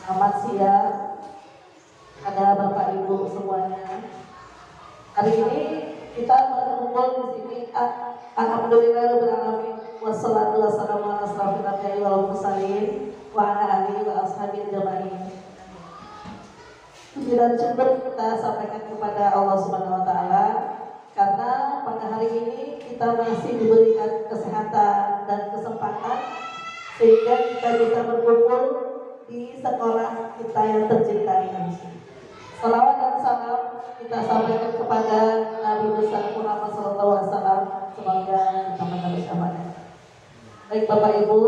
Selamat siang, ada Bapak Ibu semuanya. Hari ini kita berkumpul di sini. Alhamdulillahirabbil alamin. Wassalatu wassalamu ala asrofil anbiya'i wal mursalin wa ala alihi wa ashabihi ajmain. Puji dan syukur kita sampaikan kepada Allah Subhanahu wa taala karena pada hari ini kita masih diberikan kesehatan dan kesempatan sehingga kita bisa berkumpul di sekolah kita yang tercinta ini. Salawat dan salam kita sampaikan kepada Nabi besar Muhammad SAW. Semoga kita bersama-sama. Baik Bapak Ibu,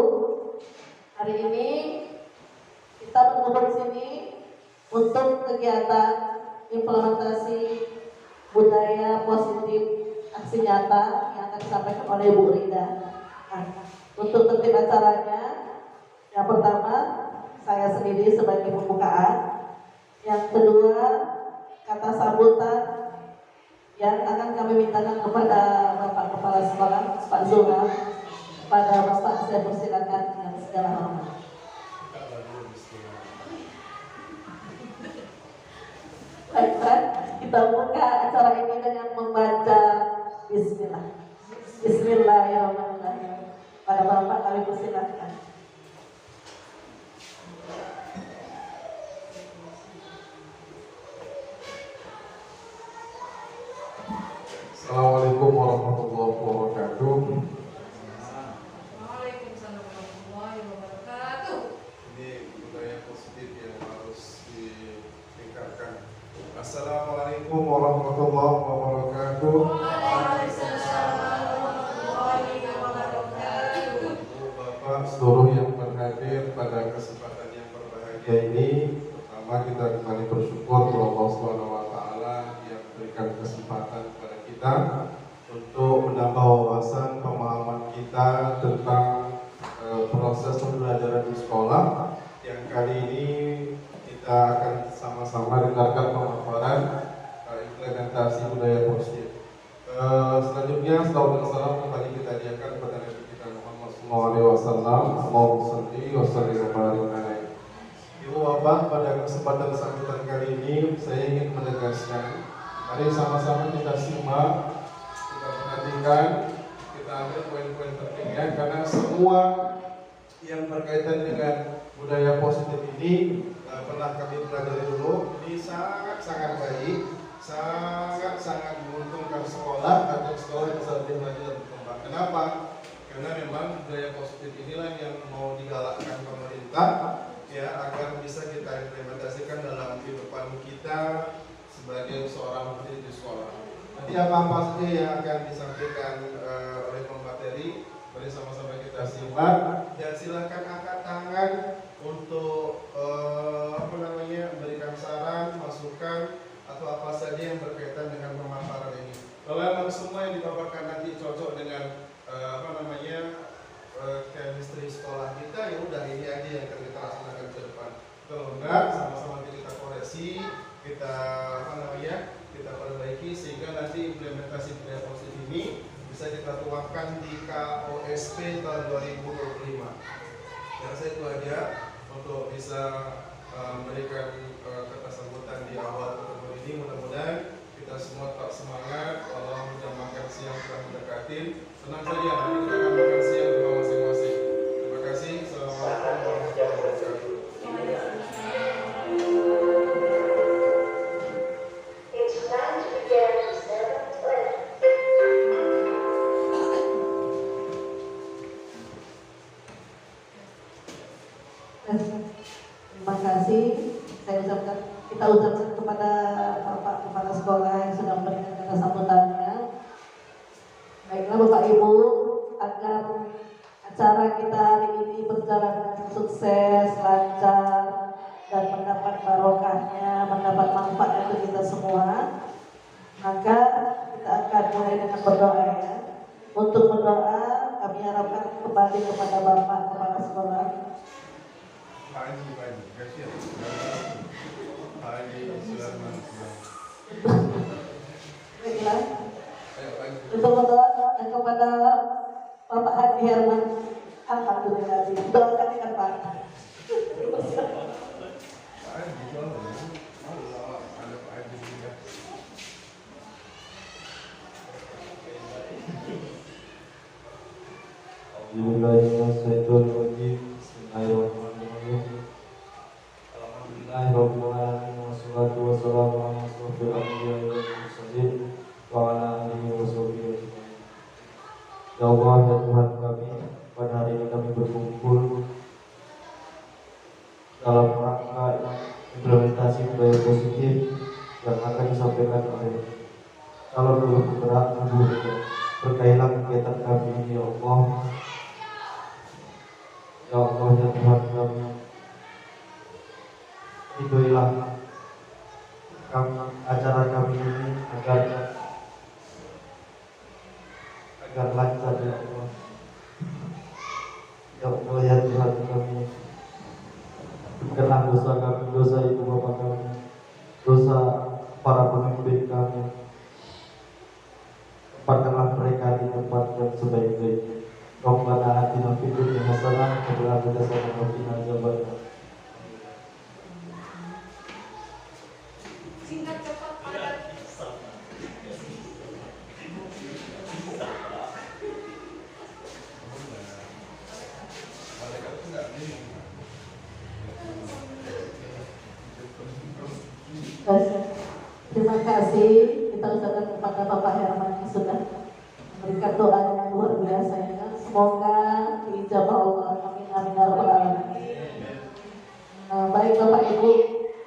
hari ini kita berkumpul di sini untuk kegiatan implementasi budaya positif aksi nyata yang akan disampaikan oleh Bu Rida. Nah, untuk tertib acaranya, yang pertama saya sendiri sebagai pembukaan, yang kedua kata sambutan yang akan kami mintakan kepada Bapak Kepala Sekolah Pak Zulham. Pada Bapak saya persilakan dengan segala hormat. Baiklah, kita buka acara ini dengan membaca Bismillah. Bismillahirrahmanirrahim. Pada Bapak kami persilakan. Assalamualaikum warahmatullahi wabarakatuh. Waalaikumsalam warahmatullahi wabarakatuh. Ini budaya positif yang harus ditingkatkan. Assalamualaikum warahmatullahi wabarakatuh. Waalaikumsalam warahmatullahi wabarakatuh. Bapak seluruh yang berhadir pada kesempatan yang berbahagia ini, pertama kita kembali bersyukur kepada Allah Subhanahu wa taala yang memberikan kesempatan kepada kita untuk menambah wawasan pemahaman kita tentang proses pembelajaran di sekolah. Yang kali ini kita akan sama-sama dengarkan pemaparan implementasi budaya positif. Selanjutnya salawat dan salam kembali kita hadiahkan kepada Nabi kita Muhammad SAW. Allahumma shalli wa sallim wa barik alaihi. Ibu Bapak, pada kesempatan sambutan kali ini saya ingin menegaskan, mari sama-sama kita simak, kita perhatikan, kita ambil poin-poin pentingnya, karena semua yang berkaitan dengan budaya positif ini pernah kami pelajari dulu. Ini sangat-sangat baik, sangat-sangat menguntungkan sekolah agar sekolah bisa lebih maju dan berkembang. Kenapa? Karena memang budaya positif inilah yang mau digalakkan pemerintah, ya, agar bisa kita implementasikan dalam kehidupan kita sebagai seorang murid di sekolah. Nanti apa-apa saja yang akan disampaikan oleh pemateri, mari sama-sama kita simak dan silakan angkat tangan untuk memberikan saran, masukan atau apa saja yang berkaitan dengan pemaparan ini. Kalau memang semua yang dipaparkan nanti cocok dengan chemistry sekolah kita, ya udah ini aja yang akan kita laksanakan ke depan. Kalau enggak, sama-sama kita koreksi, kita kita perbaiki sehingga nanti implementasi budaya positif ini bisa kita tuangkan di KOSP tahun 2025. Yang saya itu aja untuk bisa memberikan kata sambutan di awal pertemuan ini. Mudah-mudahan kita semua tetap semangat. Allah sudah makan siang telah mendekati. Senang saja nanti kita akan makan siang di rumah masing-masing. Terima kasih. Assalamualaikum warahmatullahi wabarakatuh. Terima kasih. Kita ucapkan kepada Bapak Kepala Sekolah yang sudah memberikan kata sambutannya. Baiklah Bapak Ibu, agar acara kita hari ini berjalan dengan sukses, lancar, dan mendapat barokahnya, mendapat manfaat untuk kita semua, maka kita akan mulai dengan berdoa ya. Untuk berdoa kami harapkan kembali kepada Bapak Kepala Sekolah. Baiklah. Untuk berdoa kepada Bapak Haji Herman. Alhamdulillah. Doakan dengan Pak. Bismillahirrahmanirrahim. Bismillahirrahmanirrahim. Alhamdulillahirrahmanirrahim. Wassalatu wassalamu ala asyrofil anbiya'i wal mursalin wa ala alihi wa sahbihi ajma'in. Ya Allah, ya Tuhan kami, pada hari ini kami berkumpul dalam rangka implementasi budaya positif yang akan disampaikan oleh calon guru penggerak tubuh berkaitan kegiatan kami ini. Ya Allah, ya Allah, ya Tuhan kami, ridhoilah acara kami ini agar lancar. Ya Allah, ya Allah, ya Tuhan kami, kenang dosa kami, dosa ibu bapak kami, dosa para pemimpin kami. Tempatkanlah mereka di tempat yang sebaik-baiknya. Rabbana atina fid dunya hasanah wa fil akhirati hasanah wa qina adzabannar. Singkat cepat padat. Terima kasih kita ucapkan kepada Bapak Herman yang sudah memberikan doa yang luar biasa ya. Semoga diijabah Allah. Amin amin ya rabbal alamin. Baik Bapak Ibu,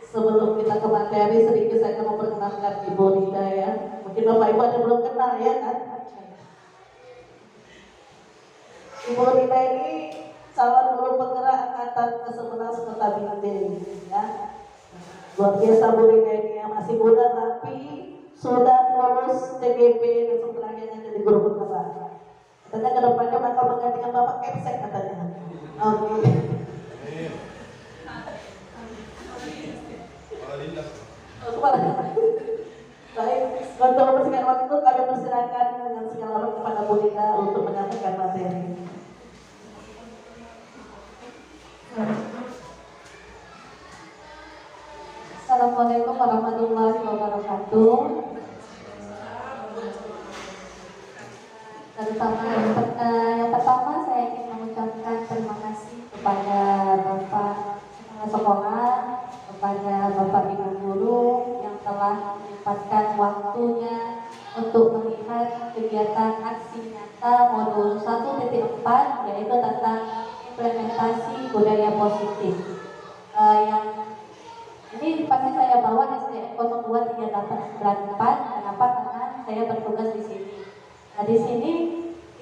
sebelum kita ke materi sedikit saya akan memperkenalkan Ibu Rida ya. Mungkin Bapak Ibu ada belum kenal ya kan? Ibu Rida ini calon guru penggerak angkatan ke-11 Kota Binjai ya. Luar biasa Bu Rida ini ya, masih muda tapi sudah lulus CGP dan setelahnya jadi guru penggerak. Katanya kedepannya bakal menggantikan Bapak Kepsek katanya. Oke. Baik, untuk membersihkan waktu kami persilakan dengan segala hormat kepada Bu Rida untuk menyampaikan materi. Assalamualaikum warahmatullahi wabarakatuh. Yang pertama saya ingin mengucapkan terima kasih kepada Bapak Kepala Sekolah, kepada Bapak Ibu Guru yang telah menyempatkan waktunya untuk melihat kegiatan aksi nyata modul 1.4 yaitu tentang implementasi budaya positif. Yang ini pasti saya bawa SDN 023894. Kenapa? Karena saya bertugas di sini. Nah, di sini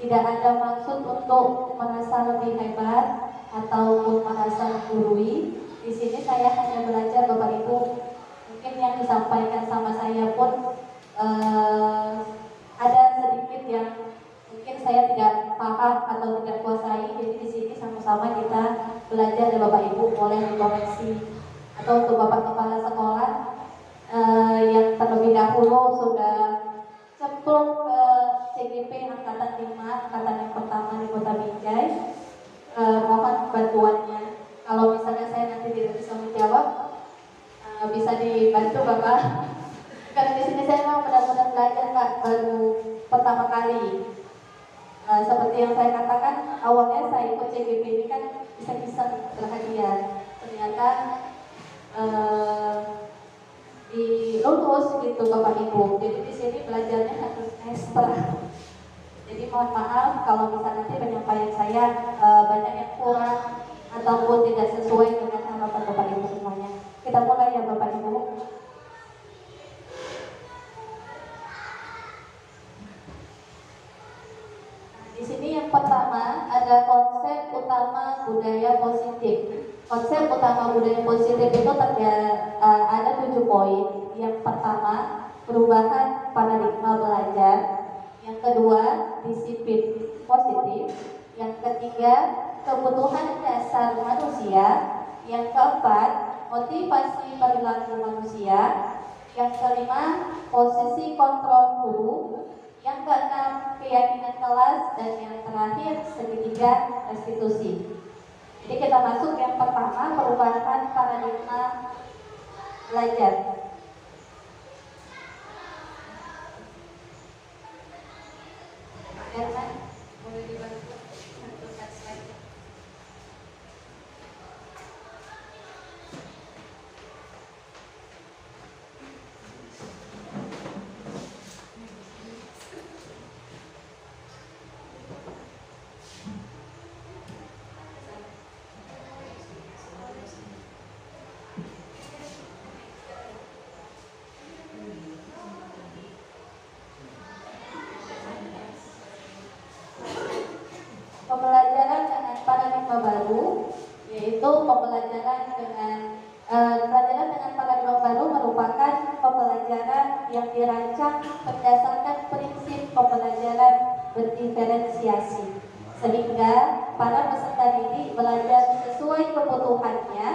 tidak ada maksud untuk merasa lebih hebat ataupun merasa menggurui. Di sini saya hanya belajar Bapak Ibu. Mungkin yang disampaikan sama saya pun ada sedikit yang mungkin saya tidak paham atau tidak kuasai. Jadi di sini sama-sama kita belajar dari Bapak Ibu, boleh dikoreksi. Atau untuk Bapak Kepala Sekolah yang terlebih dahulu sudah cemplung ke CGP Angkatan 5, angkatan yang pertama di Kota Binjai, mohon bantuannya. Kalau misalnya saya nanti tidak bisa menjawab, bisa dibantu Bapak. Karena di sini saya mau benar-benar belajar Kak, baru pertama kali. Seperti yang saya katakan, awalnya saya ikut CGP ini kan bisa-bisa berhadiah. Ternyata lulus gitu Bapak Ibu. Jadi di sini belajarnya harus ekstra. Jadi mohon maaf kalau misalnya nanti penyampaian saya banyak yang kurang ataupun tidak sesuai dengan harapan Bapak Ibu semuanya. Kita mulai ya Bapak Ibu. Di sini yang pertama ada konsep utama budaya positif. Konsep utama budaya positif itu ada 7 poin. Yang pertama, perubahan paradigma belajar. Yang kedua, disiplin positif. Yang ketiga, kebutuhan dasar manusia. Yang keempat, motivasi perilaku manusia. Yang kelima, posisi kontrol guru. Yang keenam, keyakinan kelas. Dan yang terakhir, segitiga restitusi. Jadi kita masuk yang pertama, perubahan paradigma belajar. Herman, boleh dibantu menentukan slide. Pembelajaran dengan paradigma baru, yaitu pembelajaran dengan pelajaran dengan paradigma baru merupakan pembelajaran yang dirancang berdasarkan prinsip pembelajaran berdiferensiasi, sehingga para peserta didik belajar sesuai kebutuhannya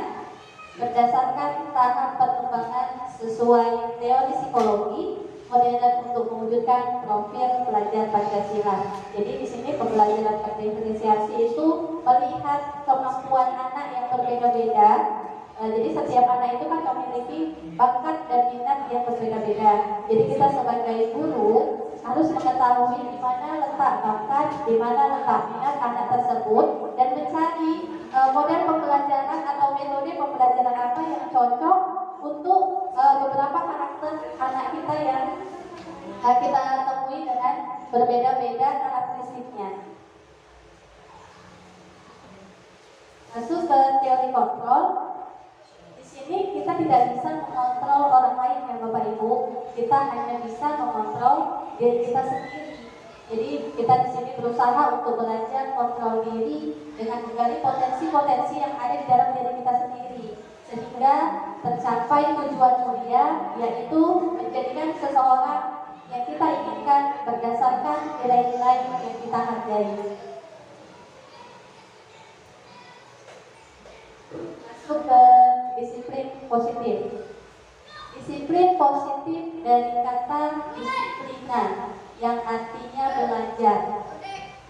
berdasarkan tahap perkembangan sesuai teori psikologi modern untuk mewujudkan profil pelajar Pancasila. Jadi di sini pembelajaran berdiferensiasi itu melihat kemampuan anak yang berbeda-beda. Jadi setiap anak itu kan memiliki bakat dan minat yang berbeda-beda. Jadi kita sebagai guru harus mengetahui di mana letak bakat, di mana letak minat anak tersebut, dan mencari model pembelajaran atau metode pembelajaran apa yang cocok untuk beberapa karakter anak kita yang kita temui dengan berbeda-beda karakteristiknya. Masuk ke teori kontrol. Di sini kita tidak bisa mengontrol orang lain ya Bapak Ibu. Kita hanya bisa mengontrol diri kita sendiri. Jadi kita di sini berusaha untuk belajar kontrol diri dengan menggali potensi-potensi yang ada di dalam diri kita sendiri, sehingga tercapai tujuan mulia, yaitu menjadikan seseorang yang kita inginkan berdasarkan nilai-nilai yang kita hargai. Masuk ke disiplin positif. Disiplin positif dari kata disiplinan yang artinya belajar.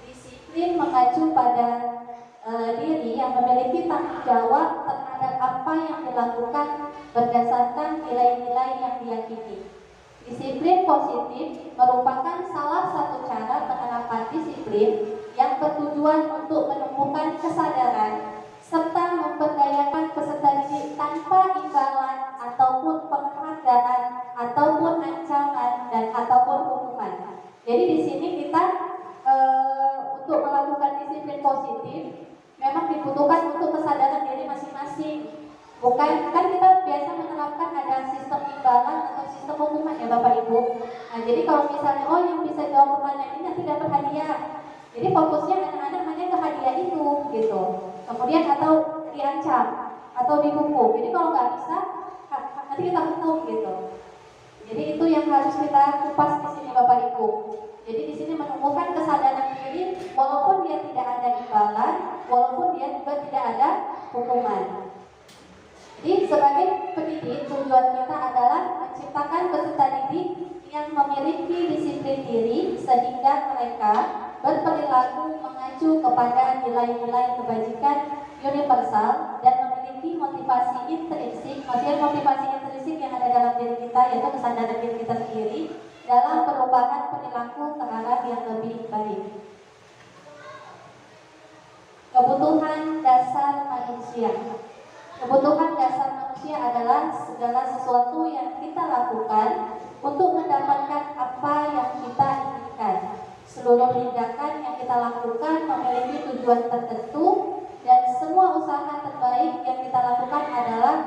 Disiplin mengacu pada diri yang memiliki tanggung jawab terhadap apa yang dilakukan berdasarkan nilai-nilai yang diyakini. Disiplin positif merupakan salah satu cara penerapan disiplin yang bertujuan untuk menumbuhkan kesadaran serta memberdayakan peserta didik tanpa imbalan ataupun penghargaan ataupun ancaman dan ataupun hukuman. Jadi di sini kita untuk melakukan disiplin positif memang dibutuhkan untuk kesadaran diri masing-masing. Bukan, kan kita biasa menerapkan ada sistem imbalan atau sistem hukuman ya Bapak Ibu. Nah jadi kalau misalnya yang bisa jawab pertanyaan ini nanti dapat hadiah. Jadi fokusnya anak-anak hanya ke hadiah itu gitu. Kemudian atau diancam atau dihukum. Jadi kalau nggak bisa nanti kita hukum gitu. Jadi itu yang harus kita kupas di sini Bapak Ibu. Jadi di sini menumbuhkan kesadaran diri walaupun dia tidak ada imbalan, walaupun dia juga tidak ada hukuman. Jadi sebagai pendidik tujuan kita adalah menciptakan peserta didik yang memiliki disiplin diri sehingga mereka berperilaku mengacu kepada nilai-nilai kebajikan universal dan memiliki motivasi intrinsik. Maksudnya motivasi intrinsik yang ada dalam diri kita yaitu kesadaran diri kita sendiri dalam perubahan perilaku ke arah yang lebih baik. Kebutuhan dasar manusia. Kebutuhan dasar manusia adalah segala sesuatu yang kita lakukan untuk mendapatkan apa yang kita inginkan. Seluruh tindakan yang kita lakukan memiliki tujuan tertentu dan semua usaha terbaik yang kita lakukan adalah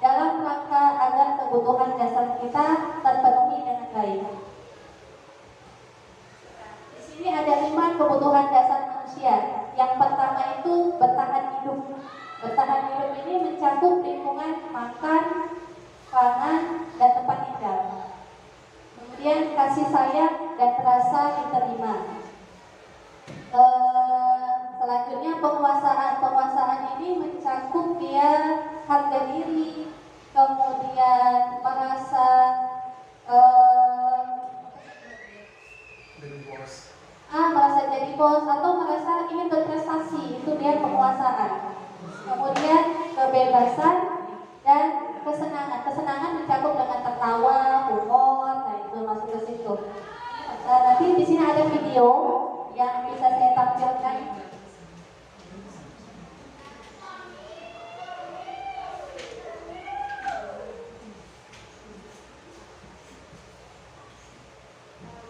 dalam rangka agar kebutuhan dasar kita terpenuhi dengan baik. Di sini ada 5 kebutuhan dasar manusia. Yang pertama itu bertahan hidup. Bertahan hidup ini mencakup lingkungan makan, pangan, dan tempat tinggal. Kemudian kasih sayang dan rasa diterima. Selanjutnya penguasaan. Penguasaan ini mencakup dia harga diri, kemudian merasa merasa jadi bos atau merasa ingin berprestasi, itu dia penguasaan. Kemudian kebebasan dan kesenangan dicakup dengan tertawa, humor, nah itu masuk ke situ. Nanti di sini ada video yang bisa saya tampilkan.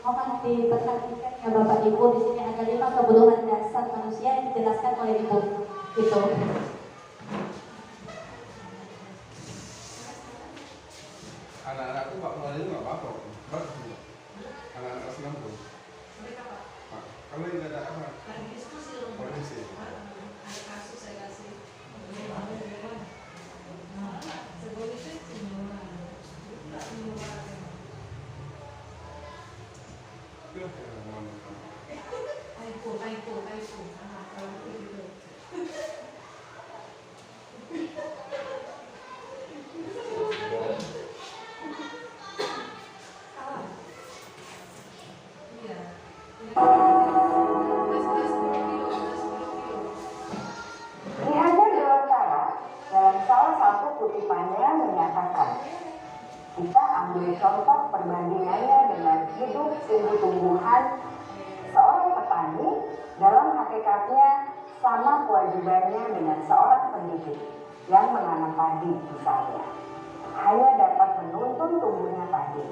Mohon diperhatikan ya Bapak Ibu, di sini ada 5 kebutuhan dasar manusia yang dijelaskan oleh Ibu. Gitu. Anak-anakku Pak Mulai itu nggak apa-apa, bagus juga. Anak-anak kelas 6 tuh. Mereka Pak, Kalau ini ada apa? lagi diskusi loh. Oh, diskusi. Ada kasus saya kasih. Sebelum itu semua. Tak semua. Aiko. Kalau itu. Iya. Belas 10 kilo. Lihatnya diwawancara dalam salah satu kutipannya menyatakan, kita ambil contoh perbandingannya dengan hidup tumbuh-tumbuhan. Seorang petani dalam hakikatnya sama kewajibannya dengan seorang pendidik yang menanam padi misalnya. Hanya dapat menuntun tumbuhnya padi.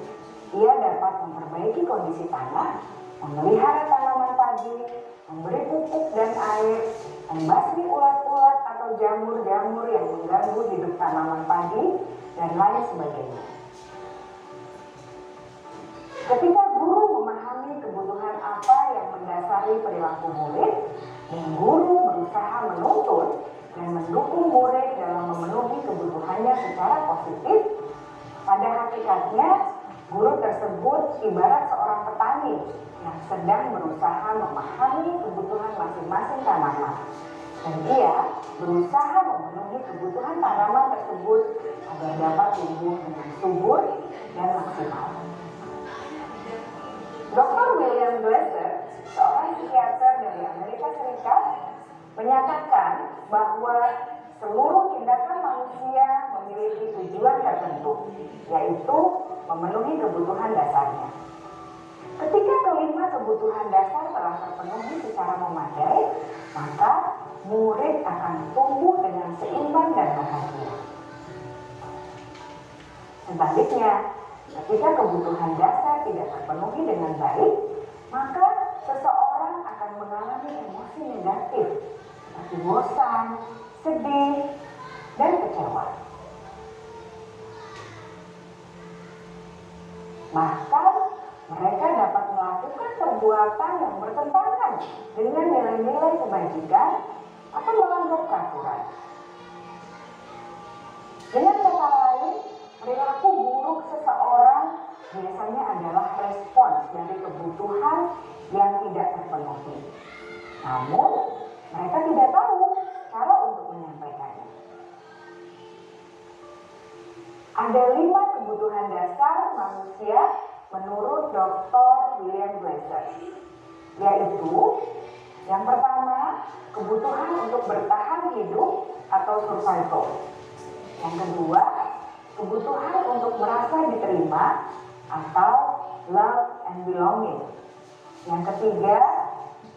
Ia dapat memperbaiki kondisi tanah, memelihara tanaman padi, memberi pupuk dan air, membasmi ulat-ulat atau jamur-jamur yang mengganggu hidup tanaman padi, dan lain sebagainya. Ketika guru memahami kebutuhan apa yang mendasari perilaku murid, dan guru berusaha menuntun dan mendukung murid dalam memenuhi kebutuhannya secara positif, pada hakikatnya guru tersebut ibarat seorang petani yang sedang berusaha memahami kebutuhan masing-masing tanaman. Dan ia berusaha memenuhi kebutuhan tanaman tersebut agar dapat tumbuh dengan subur dan maksimal. Dr. William Glasser, seorang psikiater dari Amerika Serikat, menyatakan bahwa seluruh tindakan manusia memiliki tujuan tertentu, yaitu memenuhi kebutuhan dasarnya. Ketika kelima kebutuhan dasar telah terpenuhi secara memadai, maka murid akan tumbuh dengan seimbang dan bahagia. Sebaliknya, ketika kebutuhan dasar tidak terpenuhi dengan baik, maka seseorang akan mengalami emosi negatif seperti bosan, sedih, dan kecewa. Bahkan mereka dapat melakukan perbuatan yang bertentangan dengan nilai-nilai kebajikan atau melanggar peraturan. Dengan kata lain, perilaku buruk seseorang biasanya adalah respons dari kebutuhan yang tidak terpenuhi. Namun, mereka tidak tahu cara untuk menyampaikannya. Ada 5 kebutuhan dasar manusia menurut Dr. William Glasser, yaitu yang pertama, kebutuhan untuk bertahan hidup atau survival. Yang kedua, kebutuhan untuk merasa diterima atau love and belonging. Yang ketiga,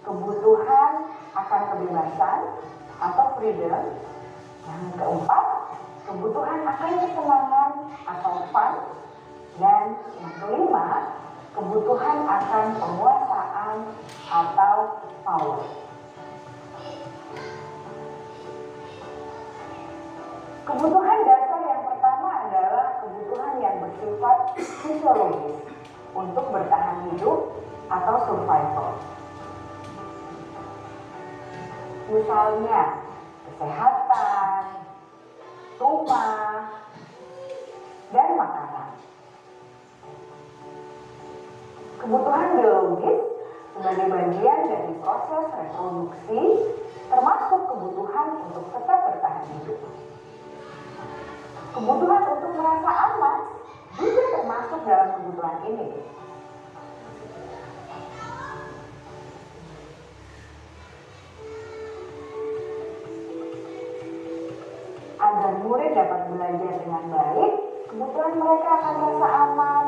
kebutuhan akan kebebasan atau freedom. Yang keempat, kebutuhan akan kesenangan atau fun. Dan yang kelima, kebutuhan akan penguasaan atau power. Kebutuhan dasar yang pertama adalah kebutuhan yang bersifat fisiologis untuk bertahan hidup atau survival. Misalnya, kesehatan, rumah, dan makanan. Kebutuhan biologis sebagai bagian dari proses reproduksi, termasuk kebutuhan untuk tetap bertahan hidup. Kebutuhan untuk merasa aman juga termasuk dalam kebutuhan ini. Agar murid dapat belajar dengan baik, kebutuhan mereka akan rasa aman,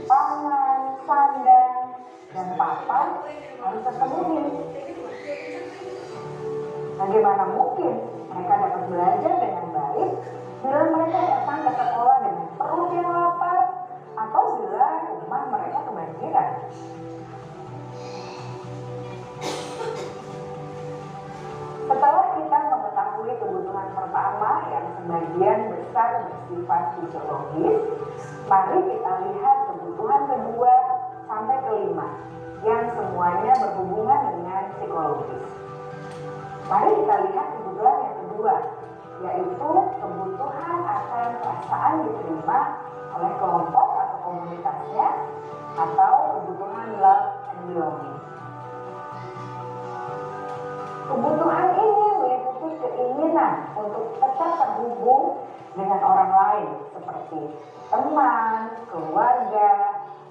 pangan, sandang, dan papan harus terpenuhi. Bagaimana mungkin mereka dapat belajar dengan baik bila mereka datang ke sekolah dengan perut yang lapar atau bila rumah mereka kebanjiran? Setelah kita mengetahui kebutuhan pertama yang sebagian besar bersifat fisiologis, mari kita lihat kebutuhan kedua sampai kelima yang semuanya berhubungan dengan psikologis. Mari kita lihat kebutuhan yang kedua, yaitu kebutuhan akan perasaan diterima oleh kelompok atau komunitasnya, atau kebutuhan love and belonging. Kebutuhan ini meliputi keinginan untuk tetap terhubung dengan orang lain seperti teman, keluarga,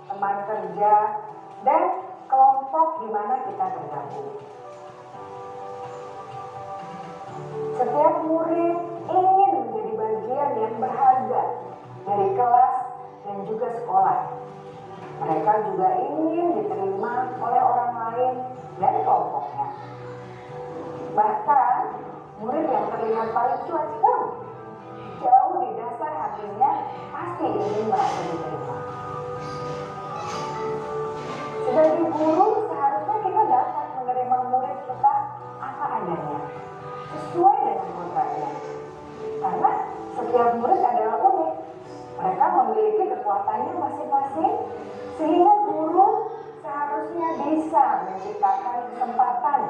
teman kerja, dan kelompok di mana kita tergabung. Setiap murid ingin menjadi bagian yang berharga dari kelas dan juga sekolah. Mereka juga ingin diterima oleh orang lain dan kelompoknya. Bahkan, murid yang terlihat paling cuek pun jauh di dasar hatinya pasti ingin merasa diterima. Sebagai guru, seharusnya kita dapat menerima murid kita apa adanya, sesuai dengan kodratnya. Karena setiap murid adalah unik. Mereka memiliki kekuatannya masing-masing, sehingga guru seharusnya bisa menciptakan kesempatan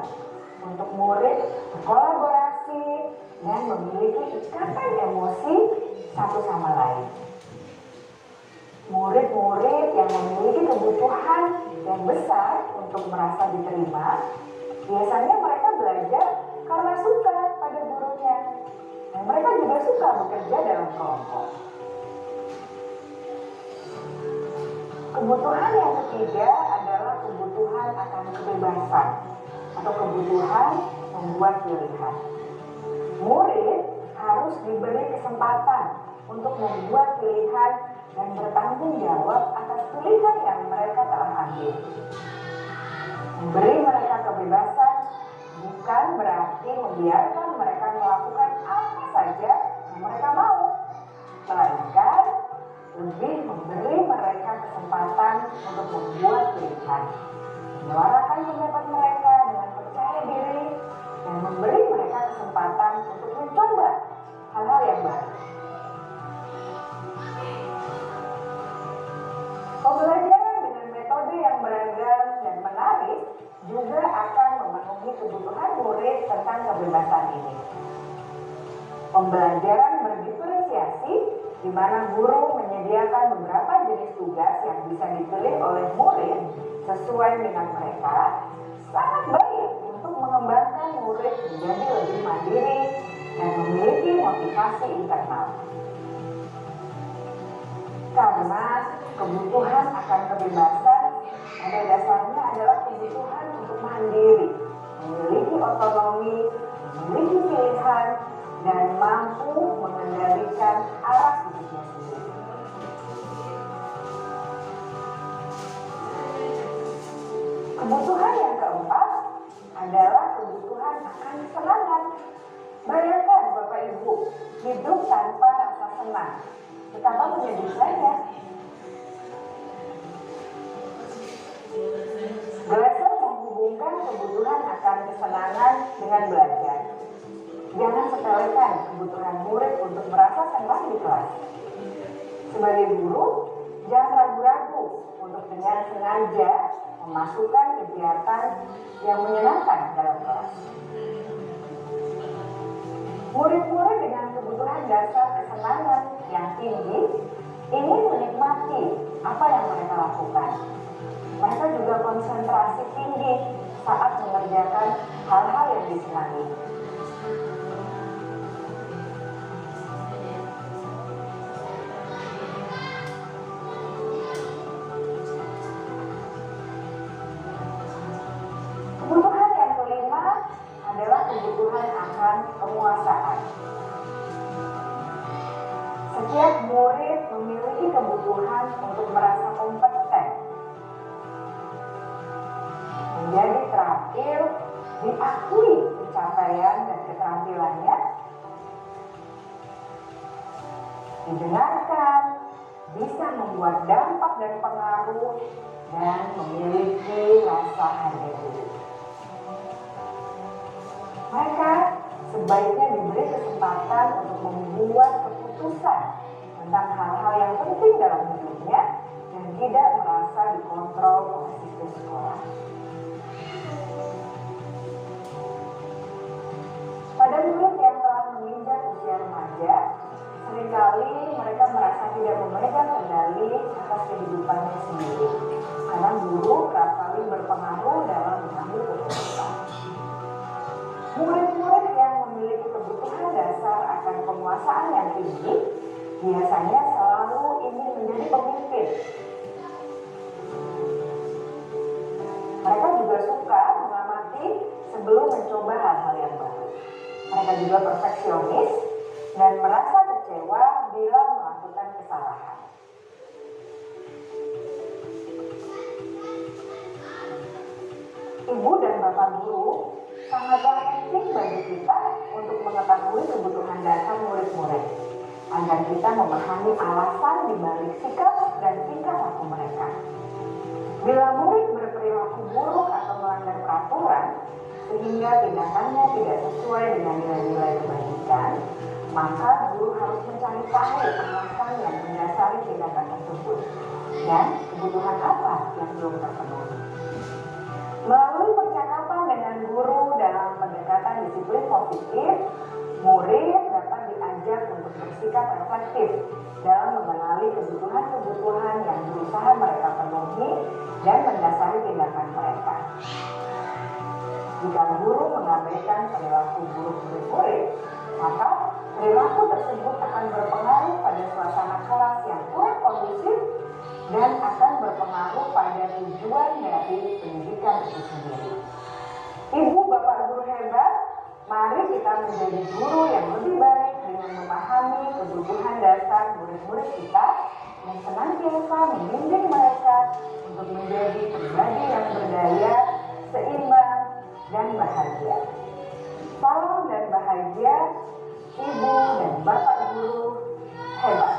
untuk murid berkolaborasi dan memiliki ikatan emosi satu sama lain. Murid-murid yang memiliki kebutuhan yang besar untuk merasa diterima, biasanya mereka belajar karena suka pada gurunya. Dan mereka juga suka bekerja dalam kelompok. Kebutuhan yang ketiga adalah kebutuhan akan kebebasan atau kebutuhan membuat pilihan. Murid harus diberi kesempatan untuk membuat pilihan dan bertanggung jawab atas pilihan yang mereka telah ambil. Memberi mereka kebebasan bukan berarti membiarkan mereka melakukan apa saja yang mereka mau, melainkan lebih memberi mereka kesempatan untuk membuat pilihan, menyuarakan pendapat mereka dengan percaya diri, dan memberi mereka kesempatan untuk mencoba hal-hal yang baru. Pembelajaran dengan metode yang beragam dan menarik juga akan memenuhi kebutuhan murid tentang kebebasan ini. Pembelajaran berdiferensiasi, di mana guru menyediakan beberapa jenis tugas yang bisa dipilih oleh murid sesuai minat mereka, sangat baik untuk mengembangkan murid menjadi lebih mandiri dan memiliki motivasi internal. Karena kebutuhan akan kebebasan pada dasarnya adalah kebutuhan untuk mandiri, memiliki otonomi, memiliki pilihan, dan mampu mengendalikan arah hidupnya sendiri. Kebutuhan yang keempat adalah kebutuhan akan kesenangan. Bayangkan Bapak Ibu, hidup tanpa rasa senang, betapa menyedihkannya. Glasser menghubungkan kebutuhan akan kesenangan dengan belajar. Jangan sepelekan kebutuhan murid untuk merasa senang di kelas. Sebagai guru, jangan ragu-ragu untuk dengan sengaja memasukkan kegiatan yang menyenangkan dalam kelas. Murid-murid dengan kebutuhan dasar kesenangan yang tinggi ingin menikmati apa yang mereka lakukan. Mereka juga konsentrasi tinggi saat mengerjakan hal-hal yang disenangi. Kebutuhan yang kelima adalah kebutuhan akan penguasaan. Setiap murid memiliki kebutuhan untuk merasa kompeten, menjadi terampil, diakui pencapaian dan keterampilannya, didengarkan, bisa membuat dampak dan pengaruh, dan memiliki rasa harga diri. Mereka sebaiknya diberi kesempatan untuk membuat keputusan tentang hal-hal yang penting dalam hidupnya dan tidak merasa dikontrol oleh sistem sekolah. Pada murid yang telah menginjak usia remaja, seringkali mereka merasa tidak memegang kendali atas kehidupannya sendiri, karena guru kerap kali berpengaruh dalam mengambil keputusan. Murid-murid yang memiliki kebutuhan dasar akan penguasaan yang tinggi biasanya selalu ingin menjadi pemimpin. Mereka juga suka mengamati sebelum mencoba hal-hal yang baru. Mereka juga perfeksionis dan merasa kecewa bila melakukan kesalahan. Ibu dan bapak guru sangatlah penting bagi kita untuk mengetahui kebutuhan dasar murid-murid, agar kita memahami alasan dibalik sikap dan tingkah laku mereka. Bila murid berperilaku buruk atau melanggar peraturan, sehingga tindakannya tidak sesuai dengan nilai-nilai kebaikan, maka guru harus mencari tahu alasan yang mendasari tindakan tersebut dan kebutuhan apa yang belum terpenuhi. Melalui percakapan dengan guru dalam pendekatan disiplin positif, murid dapat diajak untuk bersikap reflektif dalam mengenali kebutuhan-kebutuhan yang berusaha mereka penuhi dan mendasari tindakan mereka. Jika guru mengabaikan perilaku buruk murid-murid, maka perilaku tersebut akan berpengaruh pada suasana kelas yang kurang kondusif dan akan berpengaruh pada tujuan dari pendidikan itu sendiri. Ibu, bapak guru hebat, mari kita menjadi guru yang lebih baik dengan memahami kebutuhan dasar murid-murid kita dan senantiasa membimbing mereka untuk menjadi pribadi yang berdaya, seimbang, dan bahagia. Salam dan bahagia, ibu dan bapak guru hebat.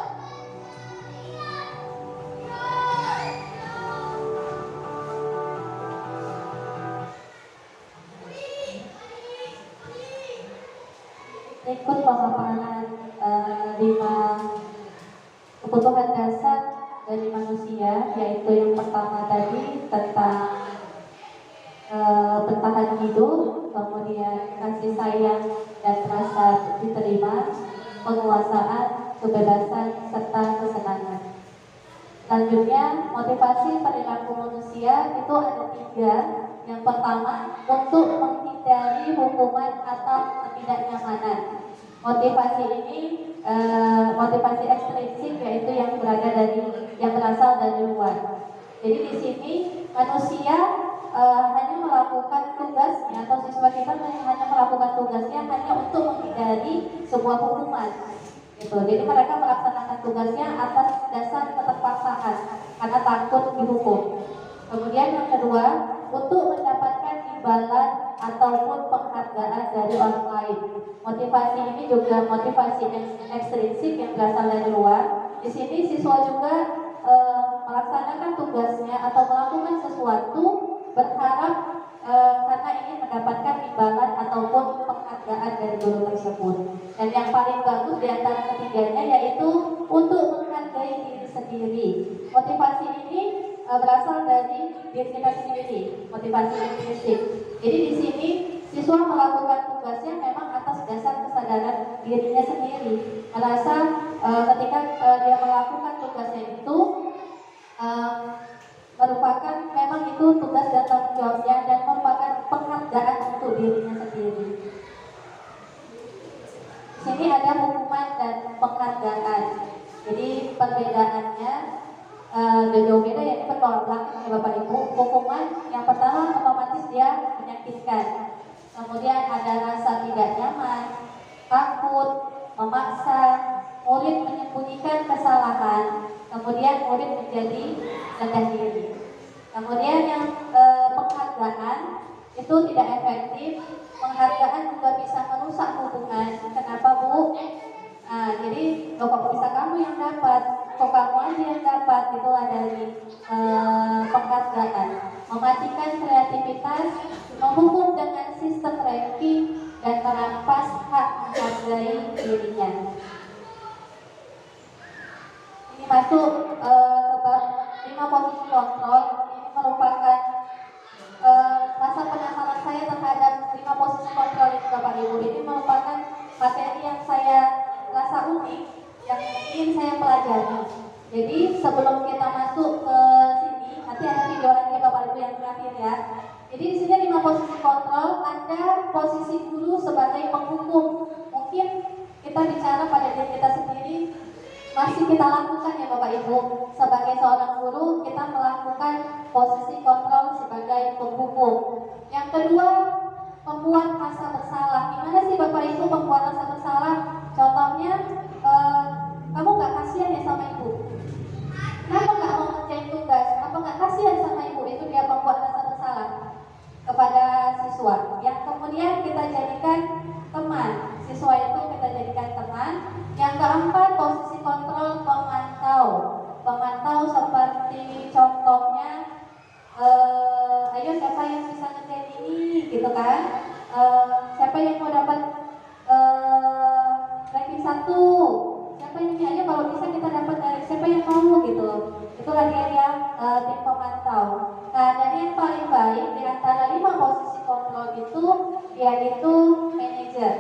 Ikut pemaparan 5 kebutuhan dasar dari manusia, yaitu yang pertama tadi tentang bertahan hidup, kemudian kasih sayang dan rasa diterima, penguasaan, kebebasan, serta kesenangan. Selanjutnya, motivasi perilaku manusia itu ada 3. Yang pertama, untuk menghindari hukuman atau ketidaknyamanan. Motivasi ini motivasi ekstrinsik, yaitu yang berasal dari luar. Jadi di sini manusia hanya melakukan tugasnya, atau siswa kita hanya melakukan tugasnya hanya untuk menghindari sebuah hukuman. Gitu. Jadi mereka melaksanakan tugasnya atas dasar keterpaksaan karena takut dihukum. Kemudian yang kedua, untuk mendapatkan imbalan ataupun penghargaan dari orang lain. Motivasi ini juga motivasi ekstrinsik yang berasal dari luar. Di sini siswa juga melaksanakan tugasnya atau melakukan sesuatu berharap karena ingin mendapatkan imbalan ataupun penghargaan dari guru tersebut. Dan yang paling bagus di antara ketiganya yaitu untuk menghargai diri sendiri. Motivasi ini berasal dari diri kita sendiri, motivasi intrinsik. Jadi di sini siswa melakukan tugasnya memang atas dasar kesadaran dirinya sendiri. Merasa ketika dia melakukan tugasnya itu merupakan memang itu tugas dan tanggung jawabnya dan merupakan penghargaan untuk dirinya sendiri. Di sini ada hukuman dan penghargaan. Jadi perbedaannya jauh beda, ya, ini bertolak belakang ya Bapak Ibu. Hukuman yang pertama otomatis dia menyakitkan. Kemudian ada rasa tidak nyaman, takut, memaksa, murid menyembunyikan kesalahan, kemudian murid menjadi rendah diri. Kemudian yang penghargaan itu tidak efektif. Penghargaan juga bisa merusak hubungan. Kenapa, Bu? Nah, jadi kok bisa kamu yang dapat, kok kamu aja yang dapat, itulah dari penghargaan. Mematikan kreativitas, menghukum dengan sistem ranking, dan merampas hak menghargai dirinya. Ini masuk ke bab 5 posisi kontrol. Ini merupakan rasa penasaran saya terhadap 5 posisi kontrol ini, Bapak Ibu. Ini merupakan materi yang saya rasa unik, yang ingin saya pelajari. Jadi sebelum kita masuk ke sini, nanti ada video lagi Bapak Ibu yang terakhir ya. Jadi di sini 5 posisi kontrol, ada posisi guru sebagai penghukum. Mungkin kita bicara pada diri kita sendiri, masih kita lakukan ya Bapak Ibu. Sebagai seorang guru, kita melakukan posisi kontrol sebagai penghukum. Yang kedua, membuat rasa bersalah. Gimana sih Bapak Ibu membuat rasa bersalah? Contohnya, kamu gak kasihan ya sama ibu? Kenapa gak mau ngerjain tugas? Kenapa gak kasihan sama ibu? Itu dia membuat rasa bersalah kepada siswa. Yang kemudian kita jadikan teman. Siswa itu kita jadikan teman. Yang keempat, posisi kontrol pemantau. Pemantau seperti contohnya, ayo siapa yang bisa ngerjain ini, gitu kan? Siapa yang mau dapat ranking 1? Siapa yang ini aja kalau bisa kita dapat dari siapa yang mau gitu. Itulah dia tim pemantau. Nah, dan yang paling baik di antara 5 posisi kontrol itu yaitu manajer.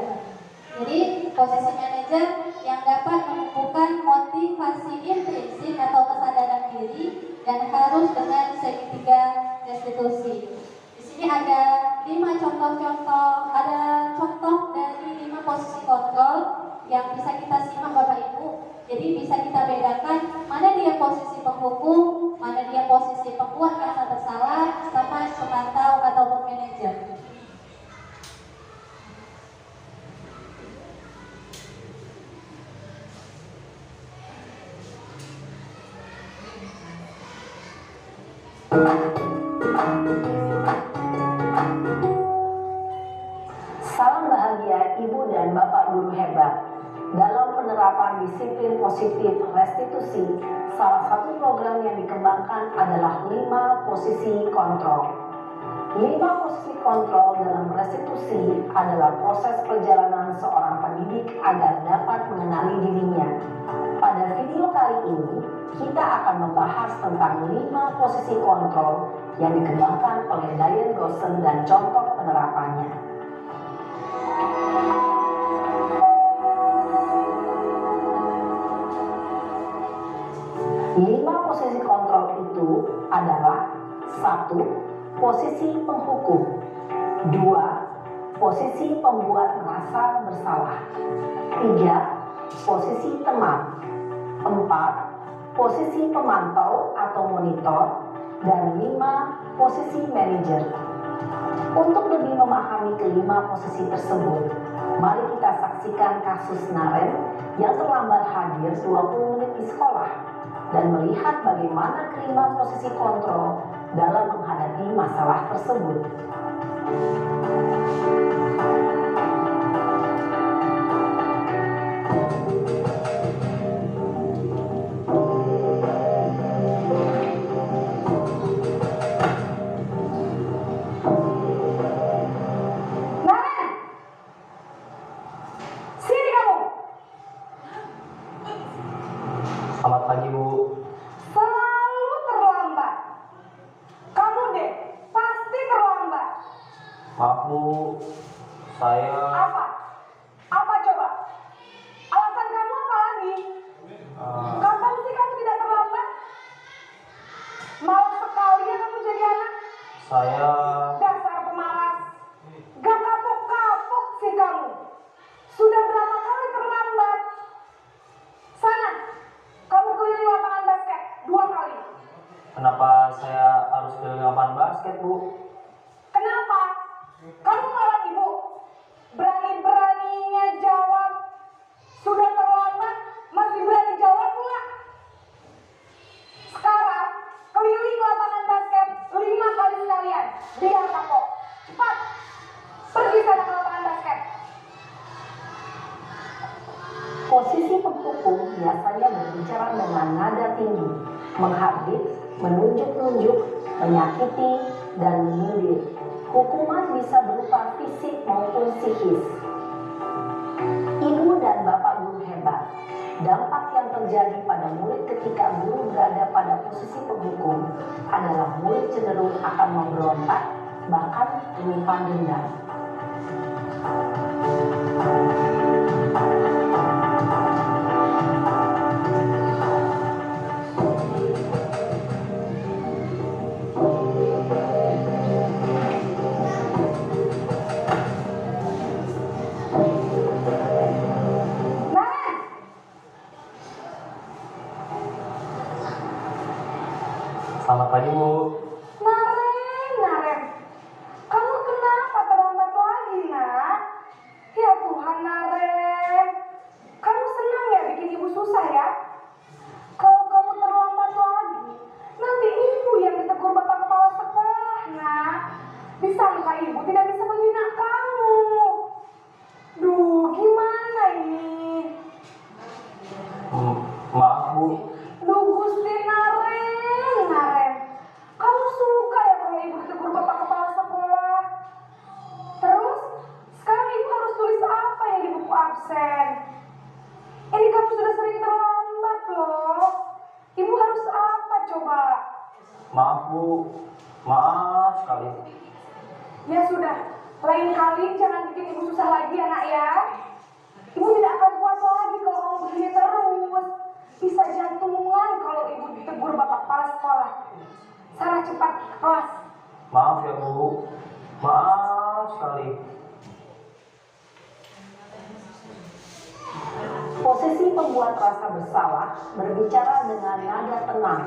Jadi posisi manajer yang dapat menumbuhkan motivasi intrinsik atau kesadaran diri dan harus dengan segitiga restitusi. Di sini ada 5 contoh-contoh, ada contoh dari 5 posisi kontrol yang bisa kita simak Bapak Ibu. Jadi bisa kita bedakan mana dia posisi penghukum, mana dia posisi pembuat rasa bersalah, sama pemantau ataupun manajer. Salam bahagia Ibu dan Bapak Guru hebat. Dalam penerapan disiplin positif restitusi, salah satu program yang dikembangkan adalah 5 posisi kontrol. 5 posisi kontrol dalam restitusi adalah proses perjalanan seorang pendidik agar dapat mengenali dirinya. Pada video kali ini, kita akan membahas tentang 5 posisi kontrol yang dikembangkan oleh Diane Goshen dan contoh penerapannya. 5 posisi kontrol itu adalah 1. Posisi penghukum, 2. Posisi pembuat merasa bersalah, 3. Posisi teman, 4. Posisi pemantau atau monitor, dan 5. Posisi manajer. Untuk lebih memahami kelima posisi tersebut, mari kita saksikan kasus Naren yang terlambat hadir 20 menit di sekolah dan melihat bagaimana kelima posisi kontrol dalam menghadapi masalah tersebut. Naren! Sini kamu! Selamat pagi, Bu. Selalu terlambat. Kamu deh, pasti terlambat. Maaf, Bu. Saya Apa? Apa coba? Alasan kamu apa lagi? Kapan sih kamu tidak terlambat? Malas sekali ya kamu jadi anak. saya Dasar pemalas. Gak kapok-kapok sih kamu. Sudah berapa kali terlambat? Sana, kamu keliling lapangan basket 2 kali. kenapa saya harus ke lapangan basket, Bu? Kenapa? Kamu ngelawan ibu. Berani-beraninya jawab. Sudah terlambat, biasanya berbicara dengan nada tinggi, menghardik, menunjuk-nunjuk, menyakiti, dan menyindir. Hukuman bisa berupa fisik maupun psikis. Ibu dan bapak guru hebat. Dampak yang terjadi pada murid ketika guru berada pada posisi penghukum adalah murid cenderung akan memberontak, bahkan menyimpan dendam. Selamat pagi, Bu. Naren, kamu kenapa terlambat lagi, nak? Ya Tuhan, Naren, kamu senang ya bikin ibu susah ya? Kalau kamu terlambat lagi, nanti ibu yang ditegur bapak kepala sekolah, nak. Disangka ibu tidak bisa membina kamu. Duh, gimana ini? Maaf, Bu. Duh, Gusti Naren, kamu suka ya kalau ibu ditegur bapak kepala sekolah? Terus, sekarang ibu harus tulis apa ya di buku absen? Ini kamu sudah sering terlambat loh. Ibu harus apa coba? Maaf, Bu. Maaf sekali. Ya sudah, lain kali jangan bikin ibu susah lagi ya nak ya. Ibu tidak akan puas lagi kalau kamu begini terus. Bisa jantungan kalau ibu ditegur bapak kepala sekolah. Sana cepat ke kelas. Maaf ya, Bu. Maaf sekali. Posisi pembuat rasa bersalah berbicara dengan nada tenang,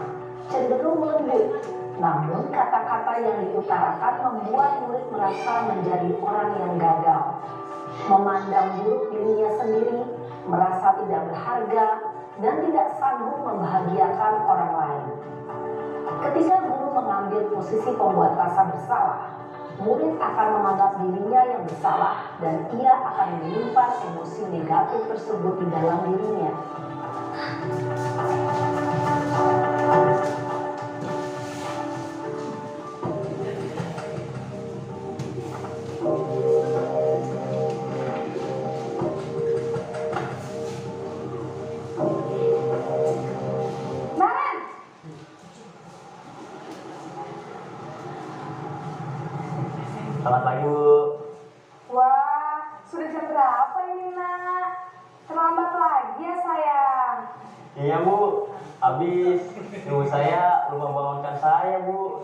cenderung lembut. Namun kata-kata yang diutarakan membuat murid merasa menjadi orang yang gagal, memandang buruk dirinya sendiri, merasa tidak berharga, dan tidak sanggup membahagiakan orang lain. Ketika guru mengambil posisi pembuat rasa bersalah, murid akan menganggap dirinya yang bersalah dan ia akan menyimpan emosi negatif tersebut di dalam dirinya. Selamat pagi, Bu. Wah, sudah jam berapa ini nak? Terlambat lagi ya sayang. Iya, Bu. Habis ibu saya lupa bangunkan saya, Bu.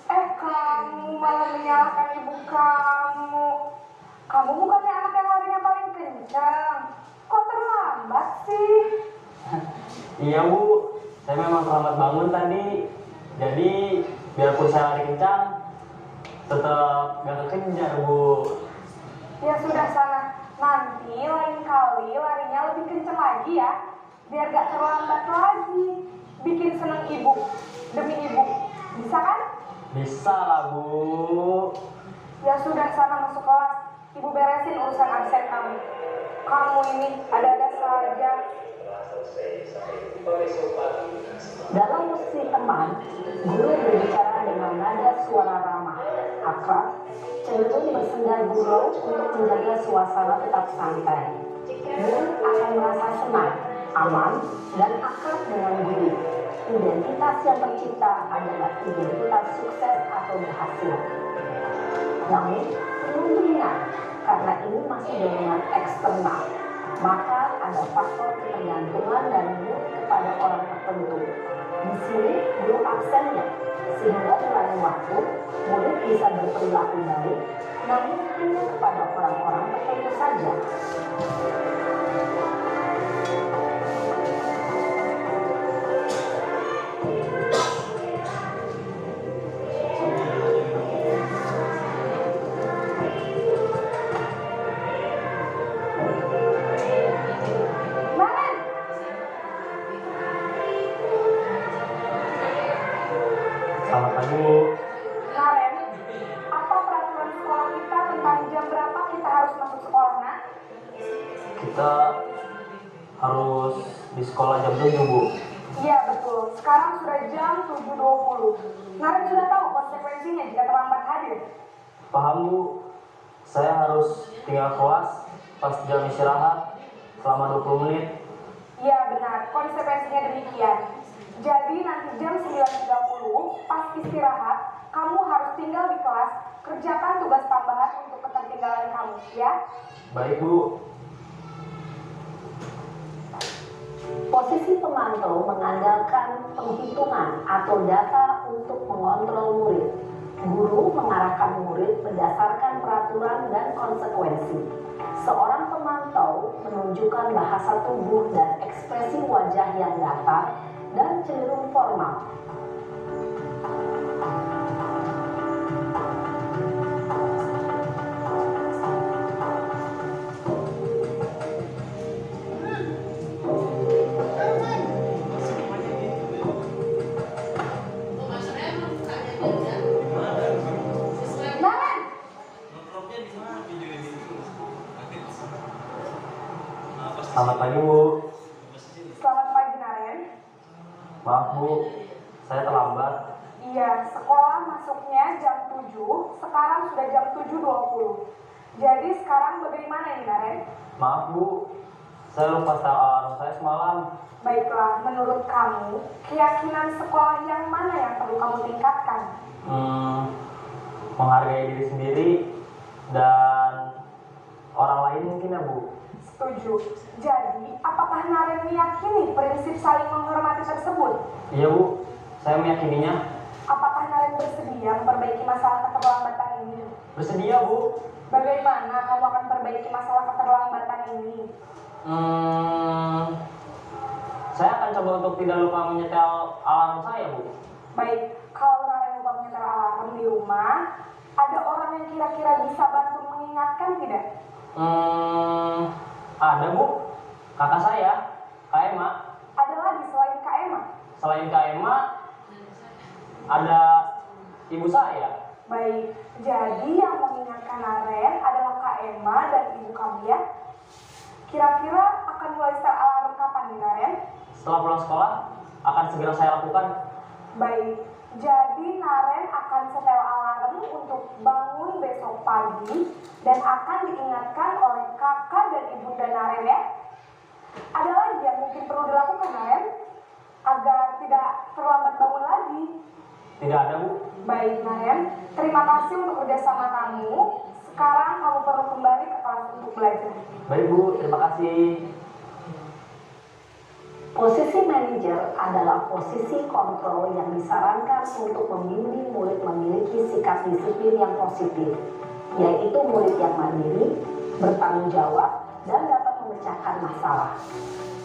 Kamu malah menyalahkan ibu kamu. Kamu bukannya anak yang larinya paling kencang. Kok terlambat sih? Iya, Bu. Saya memang terlambat bangun tadi. Jadi, biarpun saya lari kencang, tetap gak kekejar, Bu. Ya sudah sana. Nanti lain kali larinya lebih kencang lagi ya. Biar gak terlambat lagi. Bikin seneng ibu. Demi ibu. Bisa kan? Bisa lah, Bu. Ya sudah sana masuk kelas. Ibu beresin urusan absen kamu. Kamu ini ada-ada saja. Dalam posisi teman, guru berbicara dengan nada suara ramah, akrab, cenderung bersenda gurau untuk menjaga suasana tetap santai. Murid akan merasa senang, aman, dan akrab dengan guru. Identitas yang tercipta adalah identitas sukses atau berhasil. Namun, perlu diingat, karena ini masih dorongan eksternal, maka ada faktor ketergantungan dari murid kepada orang tertentu. Di sini belum absennya, sehingga di lain waktu murid bisa berperilaku baik, namun hanya kepada orang-orang tertentu saja. Selamat pagi, Bu. Karen, apa peraturan sekolah kita tentang jam berapa kita harus masuk sekolah, nak? Kita harus di sekolah jam 7, Bu. Iya betul, sekarang sudah jam 7.20. Naren sudah tahu konsekuensinya jika terlambat hadir. Paham, Bu. Saya harus tinggal kelas pas jam istirahat selama 20 menit. Iya benar, konsekuensinya demikian. Jadi nanti jam 9.30 pas istirahat, kamu harus tinggal di kelas, kerjakan tugas tambahan untuk ketertinggalan kamu, ya. Baik, Bu. Posisi pemantau mengandalkan penghitungan atau data untuk mengontrol murid. Guru mengarahkan murid berdasarkan peraturan dan konsekuensi. Seorang pemantau menunjukkan bahasa tubuh dan ekspresi wajah yang datar dan cenderung formal. Selamat pagi, Bu. Selamat pagi, Naren. Maaf, Bu. Saya terlambat. Iya, sekolah masuknya jam 7, sekarang sudah jam 7.20. Jadi sekarang bagaimana ini, Naren? Maaf, Bu. Saya lupa setel alarm saya semalam. Baiklah, menurut kamu, keyakinan sekolah yang mana yang perlu kamu tingkatkan? Menghargai diri sendiri dan orang lain mungkin ya, Bu. Setuju. Jadi, apakah Naren meyakini prinsip saling menghormati tersebut? Iya, Bu. Saya meyakininya. Apakah Naren bersedia memperbaiki masalah keterlambatan ini? Bersedia, Bu. Bagaimana kamu akan perbaiki masalah keterlambatan ini? Saya akan coba untuk tidak lupa menyetel alarm saya, Bu. Baik, kalau Naren lupa menyetel alarm di rumah, ada orang yang kira-kira bisa bantu mengingatkan tidak? Ada, Bu. Kakak saya, Kak Emma. Ada lagi selain Kak Emma? Selain Kak Emma, ada ibu saya. Baik, jadi yang mengingatkan Naren adalah Kak Emma dan ibu kamu ya. Kira-kira akan mulai setel alarm kapan nih, Naren? Setelah pulang sekolah, akan segera saya lakukan. Baik, jadi Naren akan setel alarm untuk bangun besok pagi dan akan diingatkan oleh kakak dan ibunda Naren ya. Ada lagi yang mungkin perlu dilakukan, Naren, agar tidak terlambat bangun lagi? Tidak ada, Bu. Baik, Naren, terima kasih untuk kerjasama kamu. Sekarang kamu perlu kembali ke kelas untuk belajar. Baik, Bu. Terima kasih. Posisi manajer adalah posisi kontrol yang disarankan untuk membimbing murid memiliki sikap disiplin yang positif, yaitu murid yang mandiri, bertanggung jawab, dan dapat memecahkan masalah.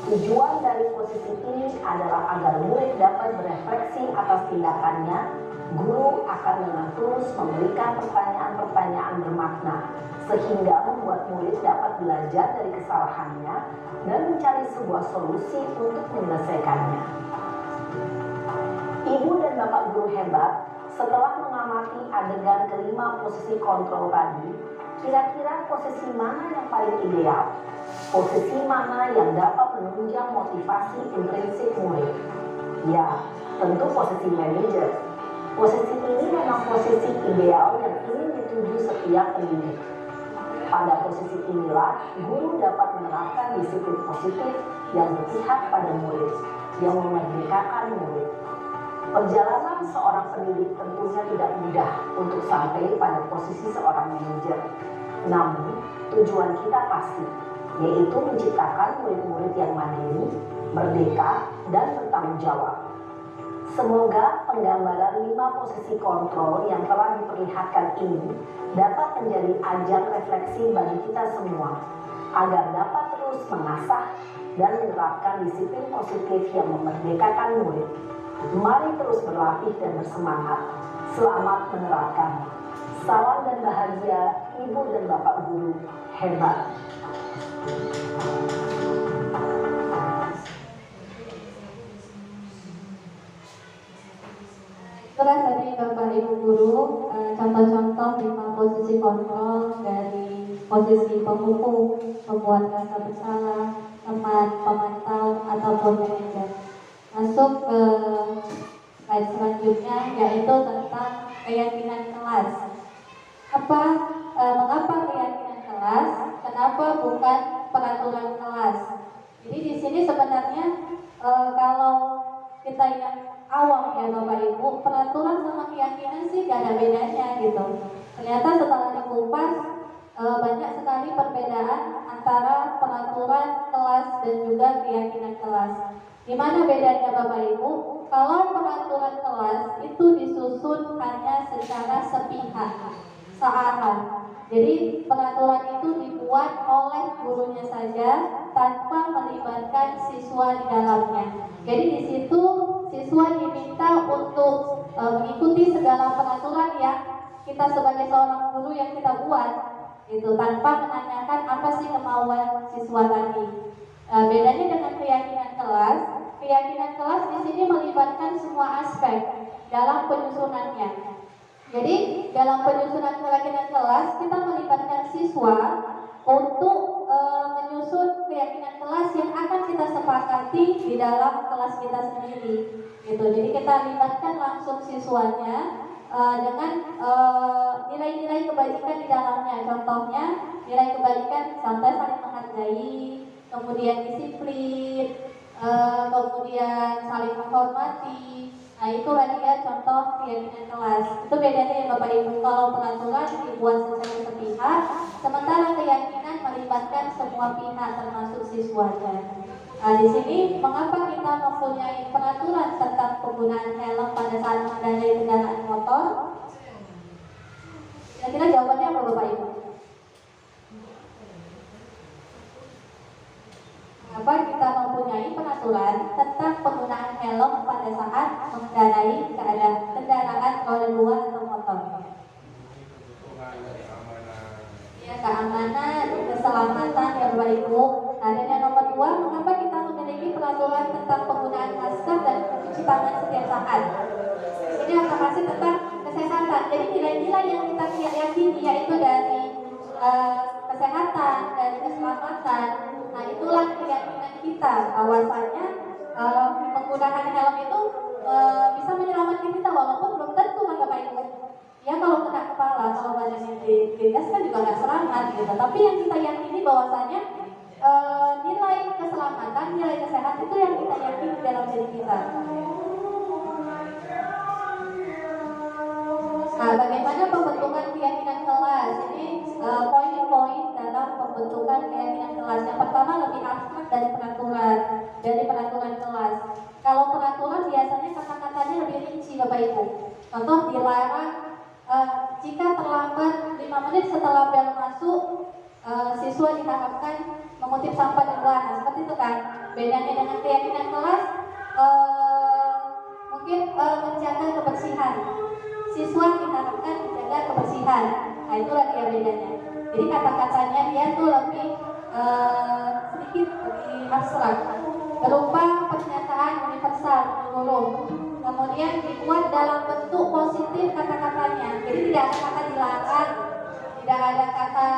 Tujuan dari posisi ini adalah agar murid dapat berefleksi atas tindakannya. Guru akan dengan tulus memberikan pertanyaan-pertanyaan bermakna, sehingga membuat murid dapat belajar dari kesalahannya dan mencari sebuah solusi untuk menyelesaikannya. Ibu dan Bapak guru hebat, setelah mengamati adegan kelima posisi kontrol tadi, kira-kira posisi mana yang paling ideal? Posisi mana yang dapat menunjang motivasi intrinsik murid? Ya, tentu posisi manajer. Posisi ini memang posisi ideal yang ingin dituju setiap pendidik. Pada posisi inilah, guru dapat menerapkan disiplin positif yang berpihak pada murid, yang memerdekakan murid. Perjalanan seorang pendidik tentunya tidak mudah untuk sampai pada posisi seorang manajer. Namun, tujuan kita pasti, yaitu menciptakan murid-murid yang mandiri, merdeka, dan bertanggung jawab. Semoga penggambaran 5 posisi kontrol yang telah diperlihatkan ini dapat menjadi ajang refleksi bagi kita semua, agar dapat terus mengasah dan menerapkan disiplin positif yang memerdekakan murid. Mari terus berlatih dan bersemangat. Selamat menerapkan. Salam dan bahagia Ibu dan Bapak guru hebat. Itulah tadi Bapak Ibu Guru, contoh-contoh 5 posisi kontrol dari posisi pemukul, pembuat rasa bersalah, teman pemantau ataupun manajer. Masuk ke slide selanjutnya, yaitu tentang keyakinan kelas. Mengapa keyakinan kelas? Kenapa bukan peraturan kelas? Jadi di sini sebenarnya kalau kita yang awam ya Bapak Ibu, peraturan sama keyakinan sih gak ada bedanya gitu. Ternyata setelah dikupas banyak sekali perbedaan antara peraturan kelas dan juga keyakinan kelas. Di mana bedanya Bapak Ibu? Kalau peraturan kelas itu disusun hanya secara sepihak, searah. Jadi peraturan itu dibuat oleh gurunya saja tanpa melibatkan siswa di dalamnya. Jadi di situ siswa diminta untuk mengikuti segala peraturan yang kita sebagai seorang guru yang kita buat, itu tanpa menanyakan apa sih kemauan siswa tadi. Bedanya dengan keyakinan kelas di sini melibatkan semua aspek dalam penyusunannya. Jadi dalam penyusunan keyakinan kelas kita melibatkan siswa untuk menyusun keyakinan kelas yang akan kita sepakati di dalam kelas kita sendiri. Gitu. Jadi kita libatkan langsung siswanya dengan nilai-nilai kebajikan di dalamnya. Contohnya nilai kebajikan sampai saling menghargai, kemudian disiplin, kemudian saling menghormati. Nah itulah dia contoh keyakinan kelas. Itu bedanya ya Bapak Ibu. Kalau peraturan dibuat secara sepihak, sementara keyakinan melibatkan semua pihak termasuk siswanya. Nah di sini mengapa kita mempunyai peraturan tentang penggunaan helm pada saat mengendarai kendaraan motor? Kira-kira jawabannya apa Bapak Ibu? Mengapa kita mempunyai peraturan tentang penggunaan helm pada saat mengendarai kendaraan roda 2 atau motor? Ya, keamanan, keselamatan ya Bapak Ibu. Nah, dan yang nomor 2, mengapa kita memiliki peraturan tentang penggunaan masker dan mencuci tangan setiap saat? Ini akan masih tentang kesehatan. Jadi nilai-nilai yang kita yakini yaitu dari kesehatan, dari keselamatan. Nah itulah keyakinan kita bahwasanya menggunakan helm itu bisa menyelamatkan kita walaupun belum tentu kan Bapak Ibu. Ya kalau kena kepala, kalau badannya digas kan juga nggak selamat gitu. Tapi yang kita yakini bahwasanya nilai keselamatan, nilai kesehatan itu yang kita yakini dalam diri kita. Nah, bagaimana pembentukan keyakinan kelas? Ini poin-poin dalam pembentukan keyakinan kelas. Yang pertama lebih abstrak dari peraturan kelas. Kalau peraturan biasanya kata-katanya lebih rinci Bapak Ibu. Contoh dilarang jika terlambat 5 menit setelah bel masuk, siswa diharapkan mengutip sampah di luar. Nah, seperti itu kan. Bedanya dengan keyakinan kelas, mungkin menjaga kebersihan. Siswa diharapkan menjaga kebersihan. Nah itulah dia bedanya. Jadi kata-katanya dia tuh lebih sedikit lebih abstrak, berupa pernyataan universal menyeluruh. Kemudian dibuat dalam bentuk positif kata-katanya. Jadi tidak ada kata dilarang, tidak ada kata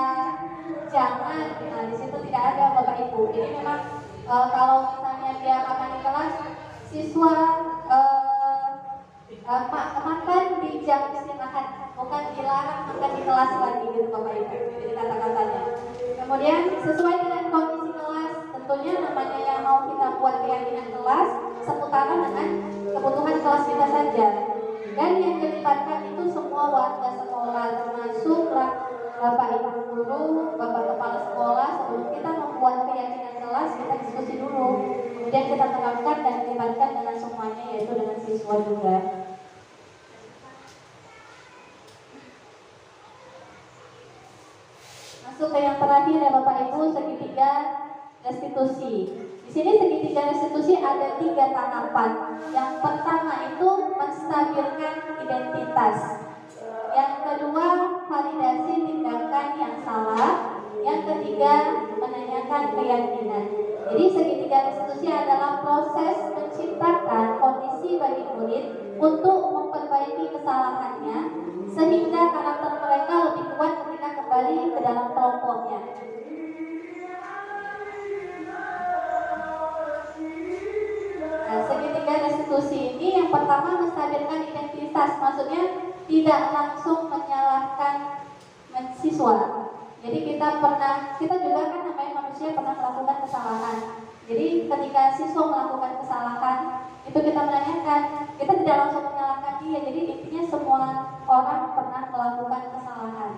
jangan. Nah di situ tidak ada Bapak Ibu. Jadi memang kalau misalnya dia makan di kelas, siswa makan di jam istirahat, bukan dilarang makan di kelas lagi gitu Bapak Ibu. Jadi kata-katanya. Kemudian sesuai dengan kondisi kelas, tentunya namanya yang mau kita buat keyakinan kelas seputaran dengan kebutuhan kelas kita saja. Dan yang dilibatkan itu semua warga sekolah, termasuk Bapak Ibu guru, Bapak kepala sekolah. Sebelum kita membuat keyakinan kelas, kita diskusi dulu. Kemudian kita terangkan dan dilibatkan dengan semuanya, yaitu dengan siswa juga. Masuk ke yang terakhir ya Bapak Ibu, segitiga restitusi. Di sini segitiga restitusi ada 3 tahapan. Yang pertama itu menstabilkan identitas. Yang kedua validasi tindakan yang salah. Yang ketiga menanyakan keyakinan. Jadi segitiga restitusi adalah proses menciptakan kondisi bagi murid untuk memperbaiki kesalahannya sehingga karakter mereka lebih kuat ketika kembali ke dalam kelompoknya. pertama menstabilkan identitas, maksudnya tidak langsung menyalahkan siswa. Jadi kita juga kan namanya manusia pernah melakukan kesalahan. Jadi ketika siswa melakukan kesalahan, itu kita menanyakan, kita tidak langsung menyalahkan dia. Jadi intinya semua orang pernah melakukan kesalahan.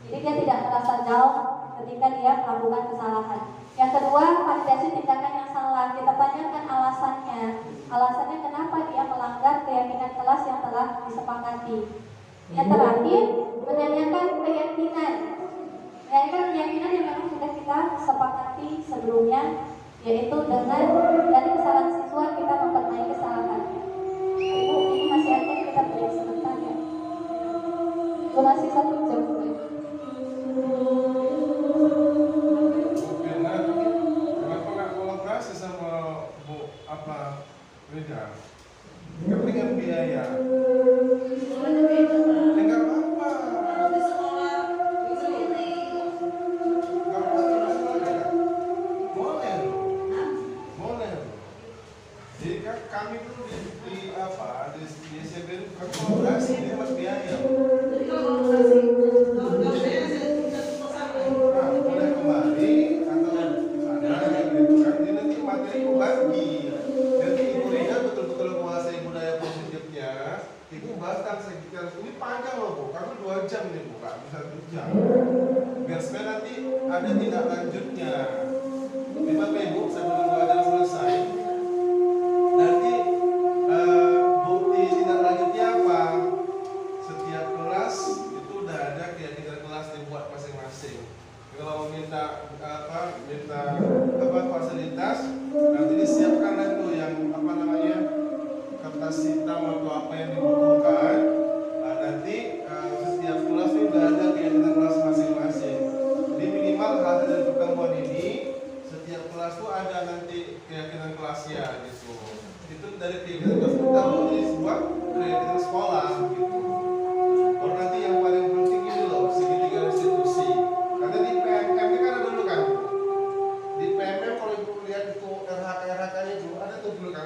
Jadi dia tidak merasa jauh ketika dia melakukan kesalahan. Yang kedua, validasi tindakan yang salah. Kita tanyakan alasannya. Alasannya kenapa dia melanggar keyakinan kelas yang telah disepakati. Yang terakhir, menanyakan keyakinan. Menanyakan keyakinan yang memang sudah kita sepakati sebelumnya, yaitu dengan dari kesalahan siswa kita memperbaiki kesalahannya. Ibu, ini masih ada, kita break sebentar ya. Durasi 1 jam. Kenapa nggak kolaborasi sama Bu Rida? Dengan biaya. Enggak apa-apa. Boleh. Jadi kan kami tuh di SMP itu kami kolaborasi ini hemat biaya. Boleh kembali atau ada gitu kan, ini nanti materi bagi. Jadi Ibu Rida betul-betul menguasai budaya positifnya. Ibu bahas sekitar ini panjang loh Bu, kami 2 jam nih Bu, bisa 1 jam. Biar supaya nanti ada tindak lanjutnya. Bapak Ibu sebelum acara selesai, nanti bukti tindak lanjutnya apa? Setiap kelas itu udah ada keyakinan kelas dibuat masing-masing. Kalau minta fasilitas, nanti disiapkan itu yang kertas hitam atau apa yang dibutuhkan. Nah, nanti setiap kelas itu udah ada keyakinan kelas masing-masing. Jadi minimal hasil dari pertemuan ini setiap kelas itu ada nanti keyakinan kelasnya gitu. Itu dari keyakinan kelas kita menjadi sebuah keyakinan sekolah gitu. Baru nanti yang paling penting ini loh, segitiga institusi. Karena di PMM ini kan ada dulu kan. Di PMM kalau ibu lihat itu RHK-nya itu ada tuh dulu kan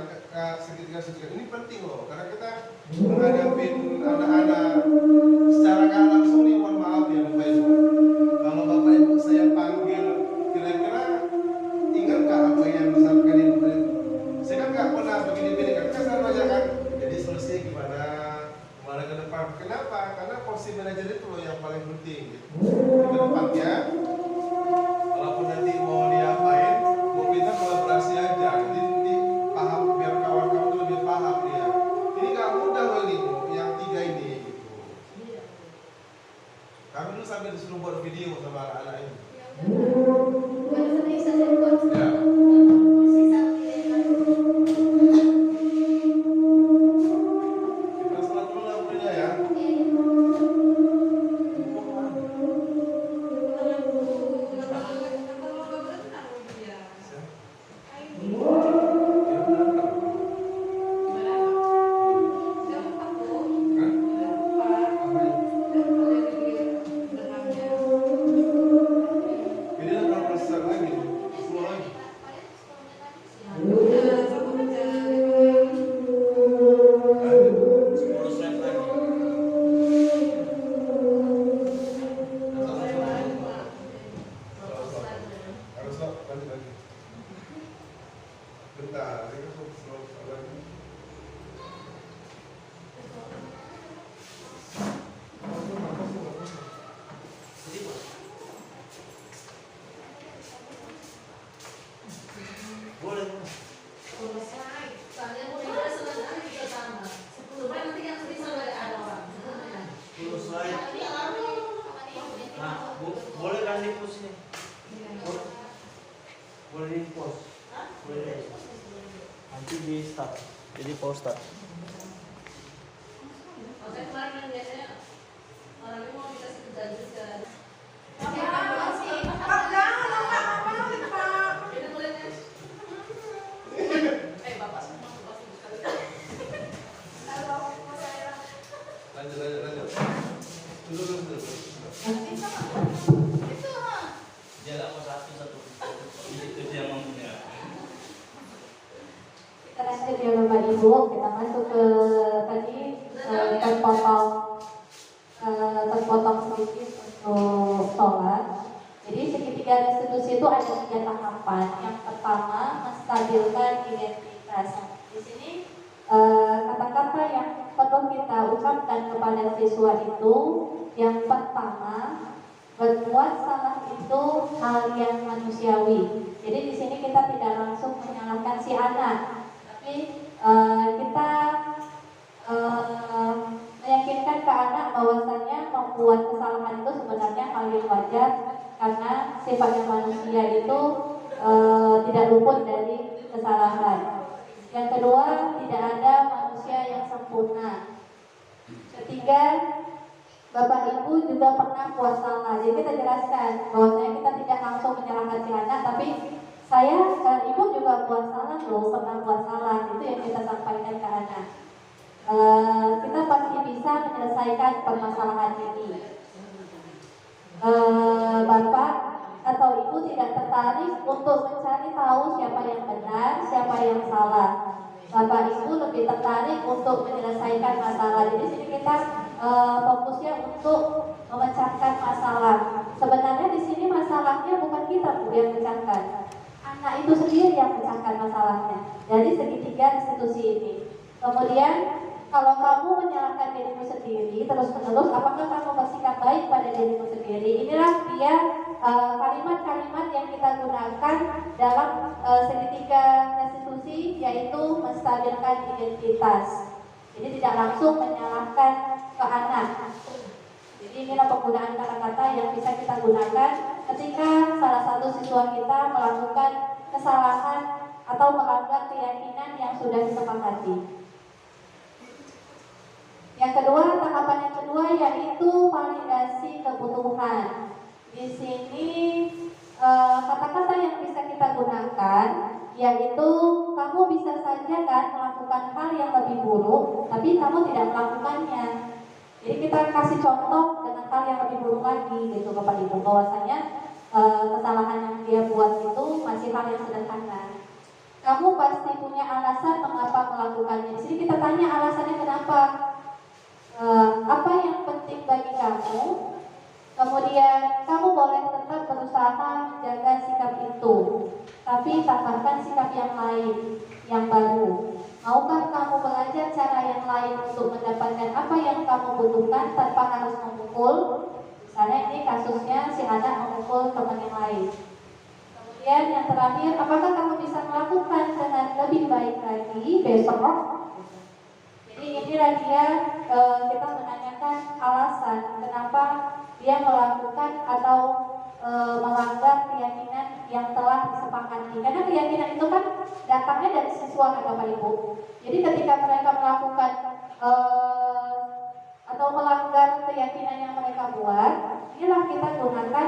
segitiga. Ini penting loh, karena kita menghadapi anak-anak secara nggak langsung nih, mohon maaf ya Bapak Ibu. Kalau Bapak Ibu saya panggil, kira-kira ingat nggak apa yang disampaikan Ibu? Saya kan nggak pernah begini-begini kan, saya selalu aja kan. Jadi solusinya gimana ke depan? Kenapa? Karena porsi manajer itu loh yang paling penting gitu. Ke depannya, walaupun nanti mau diapain, mau kita kolaborasi aja. Jadi paham, biar kawan-kawan itu lebih paham dia. Ini nggak mudah loh ini Bu, yang 3 ini gitu. Kami dulu sampai disuruh buat video sama anak-anak ini. Ya. Kita sholat dulu lah Bu Rida ya. Ini ada proses lagi, semua lagi. Harus lanjut lagi. Bentar, ini kan slow lagi. Boleh kan di post ini? Boleh di post. Boleh. Nanti di start. Jadi post start. Lanjut. Dulu. Dia nggak mau satu. Itu dia mampunya. Kita lanjut ya Bapak Ibu, kita masuk ke segitiga restitusi itu ada 3 tahapan. Yang pertama, menstabilkan identitas. Di sini kata-kata yang perlu kita ucapkan kepada siswa itu, yang pertama, berbuat salah itu hal yang manusiawi. Jadi di sini kita tidak langsung menyalahkan si anak, tapi kita meyakinkan ke anak bahwasanya membuat kesalahan itu sebenarnya hal yang wajar karena sifatnya manusia itu tidak luput dari kesalahan. Yang kedua, tidak ada manusia yang sempurna. Ketiga, Bapak Ibu juga pernah buat salah. Jadi kita jelaskan bahwasanya kita tidak langsung menyalahkan si anak, tapi saya dan Ibu juga buat salah loh, pernah buat salah. Itu yang kita sampaikan ke anak. Kita pasti bisa menyelesaikan permasalahan ini. Bapak atau Ibu tidak tertarik untuk mencari tahu siapa yang benar, siapa yang salah. Bapak Ibu lebih tertarik untuk menyelesaikan masalah. Jadi sini kita fokusnya untuk memecahkan masalah. Sebenarnya di sini masalahnya bukan kita Bu yang pecahkan, anak itu sendiri yang pecahkan masalahnya. Dari segitiga restitusi ini. Kemudian kalau kamu menyalahkan dirimu sendiri terus-menerus, apakah kamu bersikap baik pada dirimu sendiri? Inilah dia kalimat-kalimat yang kita gunakan dalam segitiga restitusi, yaitu menstabilkan identitas. Jadi tidak langsung menyalahkan ke anak. Jadi inilah penggunaan kata-kata yang bisa kita gunakan ketika salah satu siswa kita melakukan kesalahan atau melanggar keyakinan yang sudah disepakati. Yang kedua, tahapan yang kedua yaitu validasi kebutuhan. Di sini kata-kata yang bisa kita gunakan yaitu kamu bisa saja kan melakukan hal yang lebih buruk, tapi kamu tidak melakukannya. Jadi kita kasih contoh dengan hal yang lebih buruk lagi gitu Bapak Ibu, bahwasanya kesalahan yang dia buat itu masih hal yang sederhana. Kamu pasti punya alasan mengapa melakukannya. Di sini kita tanya alasannya kenapa. Apa yang penting bagi kamu? Kemudian kamu boleh tetap berusaha menjaga sikap itu, tapi tambahkan sikap yang lain, yang baru. Maukah kamu belajar cara yang lain untuk mendapatkan apa yang kamu butuhkan tanpa harus memukul? Misalnya ini kasusnya si anak memukul teman yang lain. Kemudian yang terakhir, apakah kamu bisa melakukan dengan lebih baik lagi besok? Jadi inilah dia kita menanyakan alasan kenapa dia melakukan atau melanggar keyakinan yang telah disepakati. Karena keyakinan itu kan datangnya dari siswa kan Bapak Ibu. Jadi ketika mereka melakukan atau melanggar keyakinan yang mereka buat, inilah kita gunakan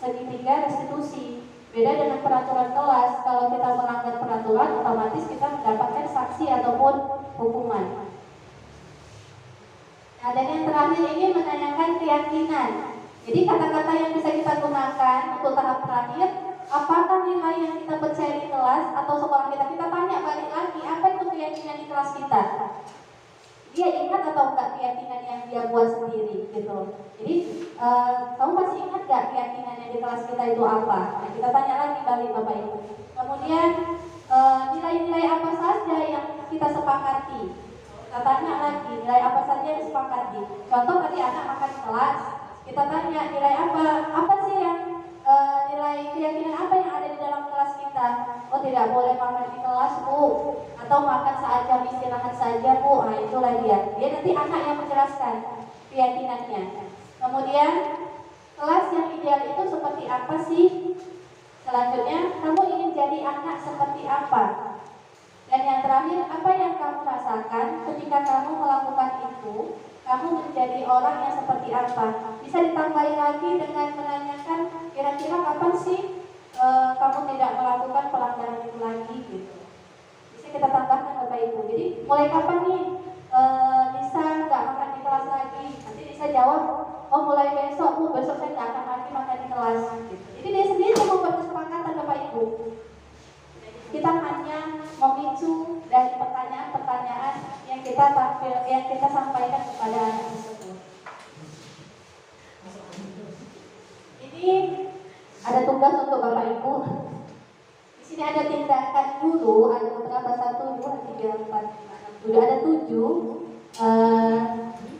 segitiga restitusi. Beda dengan peraturan kelas, kalau kita melanggar peraturan otomatis kita mendapatkan sanksi ataupun hukuman. Nah, dan yang terakhir ini menanyakan keyakinan. Jadi kata-kata yang bisa kita gunakan untuk tahap terakhir, apakah nilai yang kita percaya di kelas atau sekolah kita? Kita tanya balik lagi, apa itu keyakinan di kelas kita? Dia ingat atau enggak keyakinan yang dia buat sendiri gitu. Jadi kamu masih ingat enggak keyakinan yang di kelas kita itu apa? Nah, kita tanya lagi balik Bapak Ibu. Kemudian nilai-nilai apa saja yang kita sepakati? Kita tanya lagi nilai apa saja yang disepakati. Contoh tadi anak makan di kelas, kita tanya nilai apa sih yang nilai keyakinan apa yang ada di dalam kelas kita. Oh, tidak boleh makan di kelas Bu, atau makan saat jam istirahat saja Bu. Nah, itulah dia nanti anak yang menjelaskan keyakinannya. Kemudian kelas yang ideal itu seperti apa sih? Selanjutnya, kamu ingin jadi anak seperti apa? Dan yang terakhir, apa yang kamu rasakan ketika kamu melakukan itu? Kamu menjadi orang yang seperti apa? Bisa ditambahin lagi dengan menanyakan kira-kira kapan sih kamu tidak melakukan pelanggaran itu lagi gitu. Bisa kita tambahkan Bapak Ibu. Jadi mulai kapan nih Lisa nggak makan di kelas lagi? Nanti Lisa jawab, oh mulai besok Bu, besok saya nggak akan lagi makan di kelas gitu. Jadi dia sendiri yang membuat kesepakatan Bapak Ibu. Kita hanya memicu dari pertanyaan-pertanyaan yang kita sampaikan kepada anak tersebut. Ini ada tugas untuk Bapak Ibu. Di sini ada tindakan guru, ada beberapa 1, 2, 3, 4, 5, 6, 7, ada 7.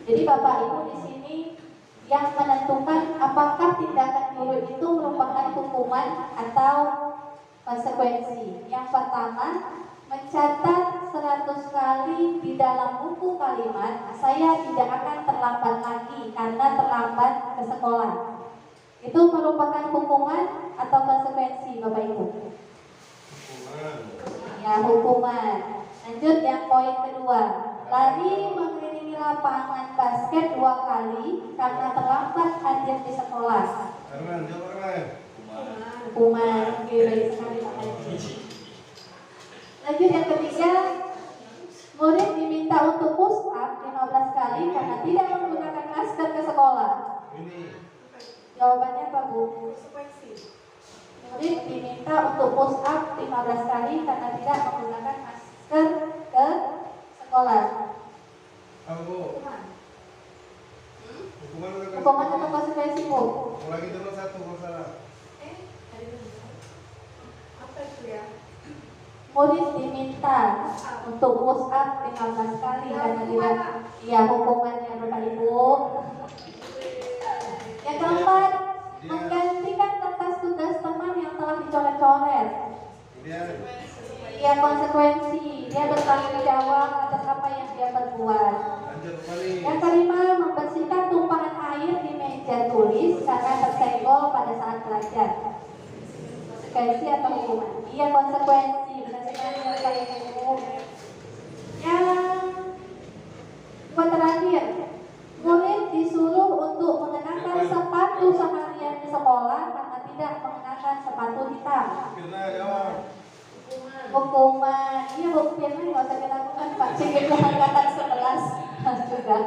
Jadi Bapak Ibu di sini yang menentukan apakah tindakan guru itu merupakan hukuman atau konsekuensi. Yang pertama, mencatat 100 kali di dalam buku kalimat, saya tidak akan terlambat lagi karena terlambat ke sekolah. Itu merupakan hukuman atau konsekuensi, Bapak Ibu? Hukuman. Ya, hukuman. Lanjut yang poin kedua, lari mengelilingi lapangan basket 2 kali karena terlambat hadir di sekolah. Arman, jawab Arman. Hukuman. Oke, baik sekali Bapak Ibu. Lanjut yang ketiga, murid diminta untuk push up 15 kali karena tidak menggunakan masker ke sekolah. Ini. Jawabannya apa, Bu? Murid diminta untuk push up 15 kali karena tidak menggunakan masker ke sekolah. Apa Bu? Hukuman atau Hukuman atau konsekuensi, Bu? Ulangi dulu 1 kalau salah. Apa itu ya? Murid diminta untuk push up 15 kali karena tidak. Iya, hukumannya Bapak Ibu. Yang keempat, menggantikan kertas tugas teman yang telah dicoret-coret. Iya, konsekuensi. Dia bertanggung jawab atas apa yang dia perbuat. Lanjut kembali. Yang kelima, membersihkan tumpahan air di meja tulis karena tersenggol pada saat belajar. Konsekuensi atau hukuman? Iya, konsekuensi. Benar sekali Bapak Ibu. Yang terakhir, murid disuruh untuk mengenakan sepatu seharian di sekolah karena tidak mengenakan sepatu hitam. Firna jawab. Hukuman. Iya, Bu Firna nggak usah dilakukan, Pak. Cikgu angkatan 11 juga.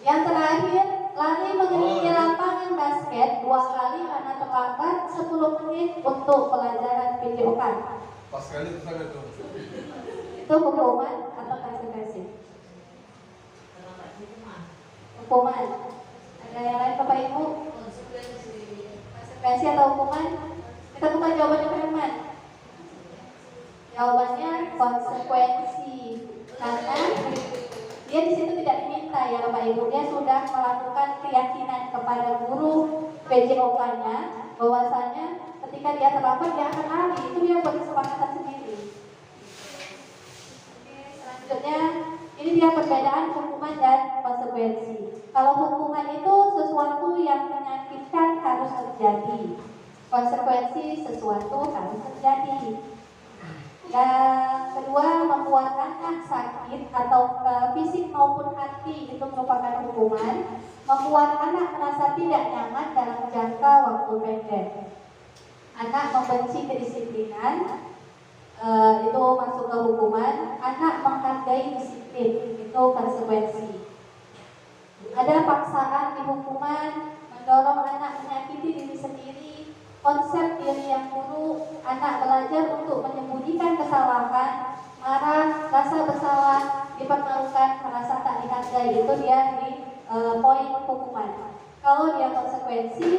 Yang terakhir, lari mengelilingi lapangan basket 2 kali karena terlambat 10 menit untuk pelajaran PJOK. Pas kali itu sampai tuh. Itu hukuman atau konsekuensi? Hukuman. Ada yang lain Bapak Ibu? Konsekuensi atau hukuman? Kita buka jawabannya Pak Herman. Jawabannya konsekuensi. Karena dia di situ tidak diminta ya Bapak Ibu, dia sudah melakukan keyakinan kepada guru PJOK-nya bahwasanya ketika dia terlambat dia akan lari, itu dia berkesepakatan sendiri. Selanjutnya, ini dia perbedaan hukuman dan konsekuensi. Kalau hukuman itu sesuatu yang menyakitkan harus terjadi, konsekuensi sesuatu harus terjadi. Yang kedua, membuat anak sakit atau fisik maupun hati itu merupakan hukuman. Membuat anak merasa tidak nyaman dalam jangka waktu pendek. Anak membenci kedisiplinan, itu masuk ke hukuman. Anak menghargai disiplin, itu konsekuensi. Ada paksaan di hukuman, mendorong anak menyakiti diri sendiri. Konsep diri yang buruk, anak belajar untuk menyembunyikan kesalahan, marah, rasa bersalah, dipermalukan, merasa tak dihargai. Itu dia di poin hukuman. Kalau dia konsekuensi,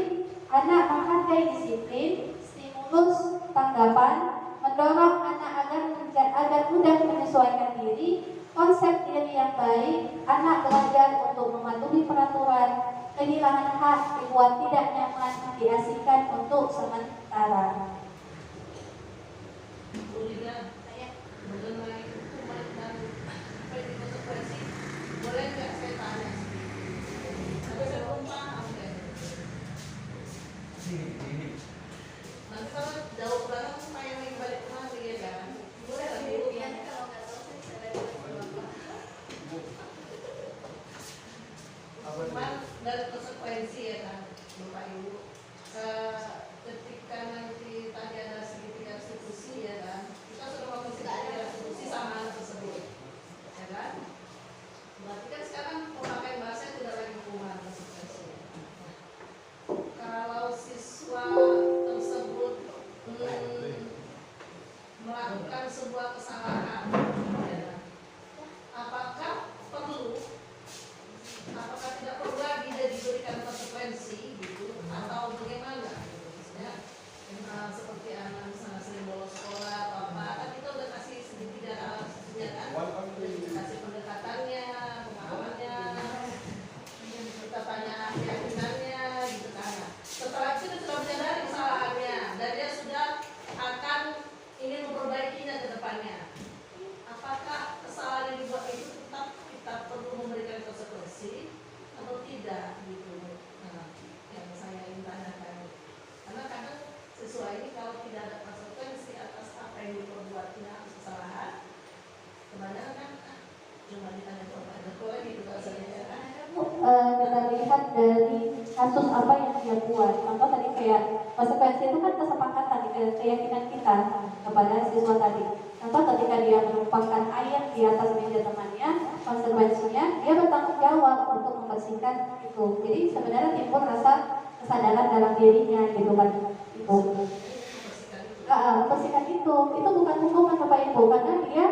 anak menghargai disiplin, stimulus tanggapan, mendorong anak agar mudah menyesuaikan diri, konsep diri yang baik, anak belajar untuk mematuhi peraturan, kehilangan hak, dibuat tidak nyaman, diasingkan untuk sementara. Mengenai hukuman dan konsekuensi, boleh nggak saya tanya? Ada saya belum paham deh. Nanti kalau jauh belakang saya yang balik kemari ya kan? Boleh lah Bu. Kalau nggak tahu saya balik ke Bapak. Hukuman dan konsekuensi ya kan, Bapak Ibu. Ketika nanti tadi ada segitiga restitusi ya kan, kita sudah melakukan segitiga restitusi sama anak tersebut, ya kan? Berarti kan sekarang pemakaian bahasa tidak lagi hukuman konsekuensi. Kalau siswa tersebut melakukan sebuah kesalahan, ya kan? Apakah tidak perlu lagi dia diberikan konsekuensi gitu atau bagaimana? kebanyakan kan cuma ditanya kepada orang gitu bahasanya kan. Kita lihat dari kasus apa yang dia buat. Contoh tadi kayak konsekuensi itu kan kesepakatan, keyakinan kita kepada siswa tadi. Contoh ketika dia menumpahkan air di atas meja temannya, konsekuensinya dia bertanggung jawab untuk membersihkan itu. Jadi sebenarnya timbul rasa kesadaran dalam dirinya gitu kan. Itu membersihkan itu bukan hukuman Bapak Ibu, karena dia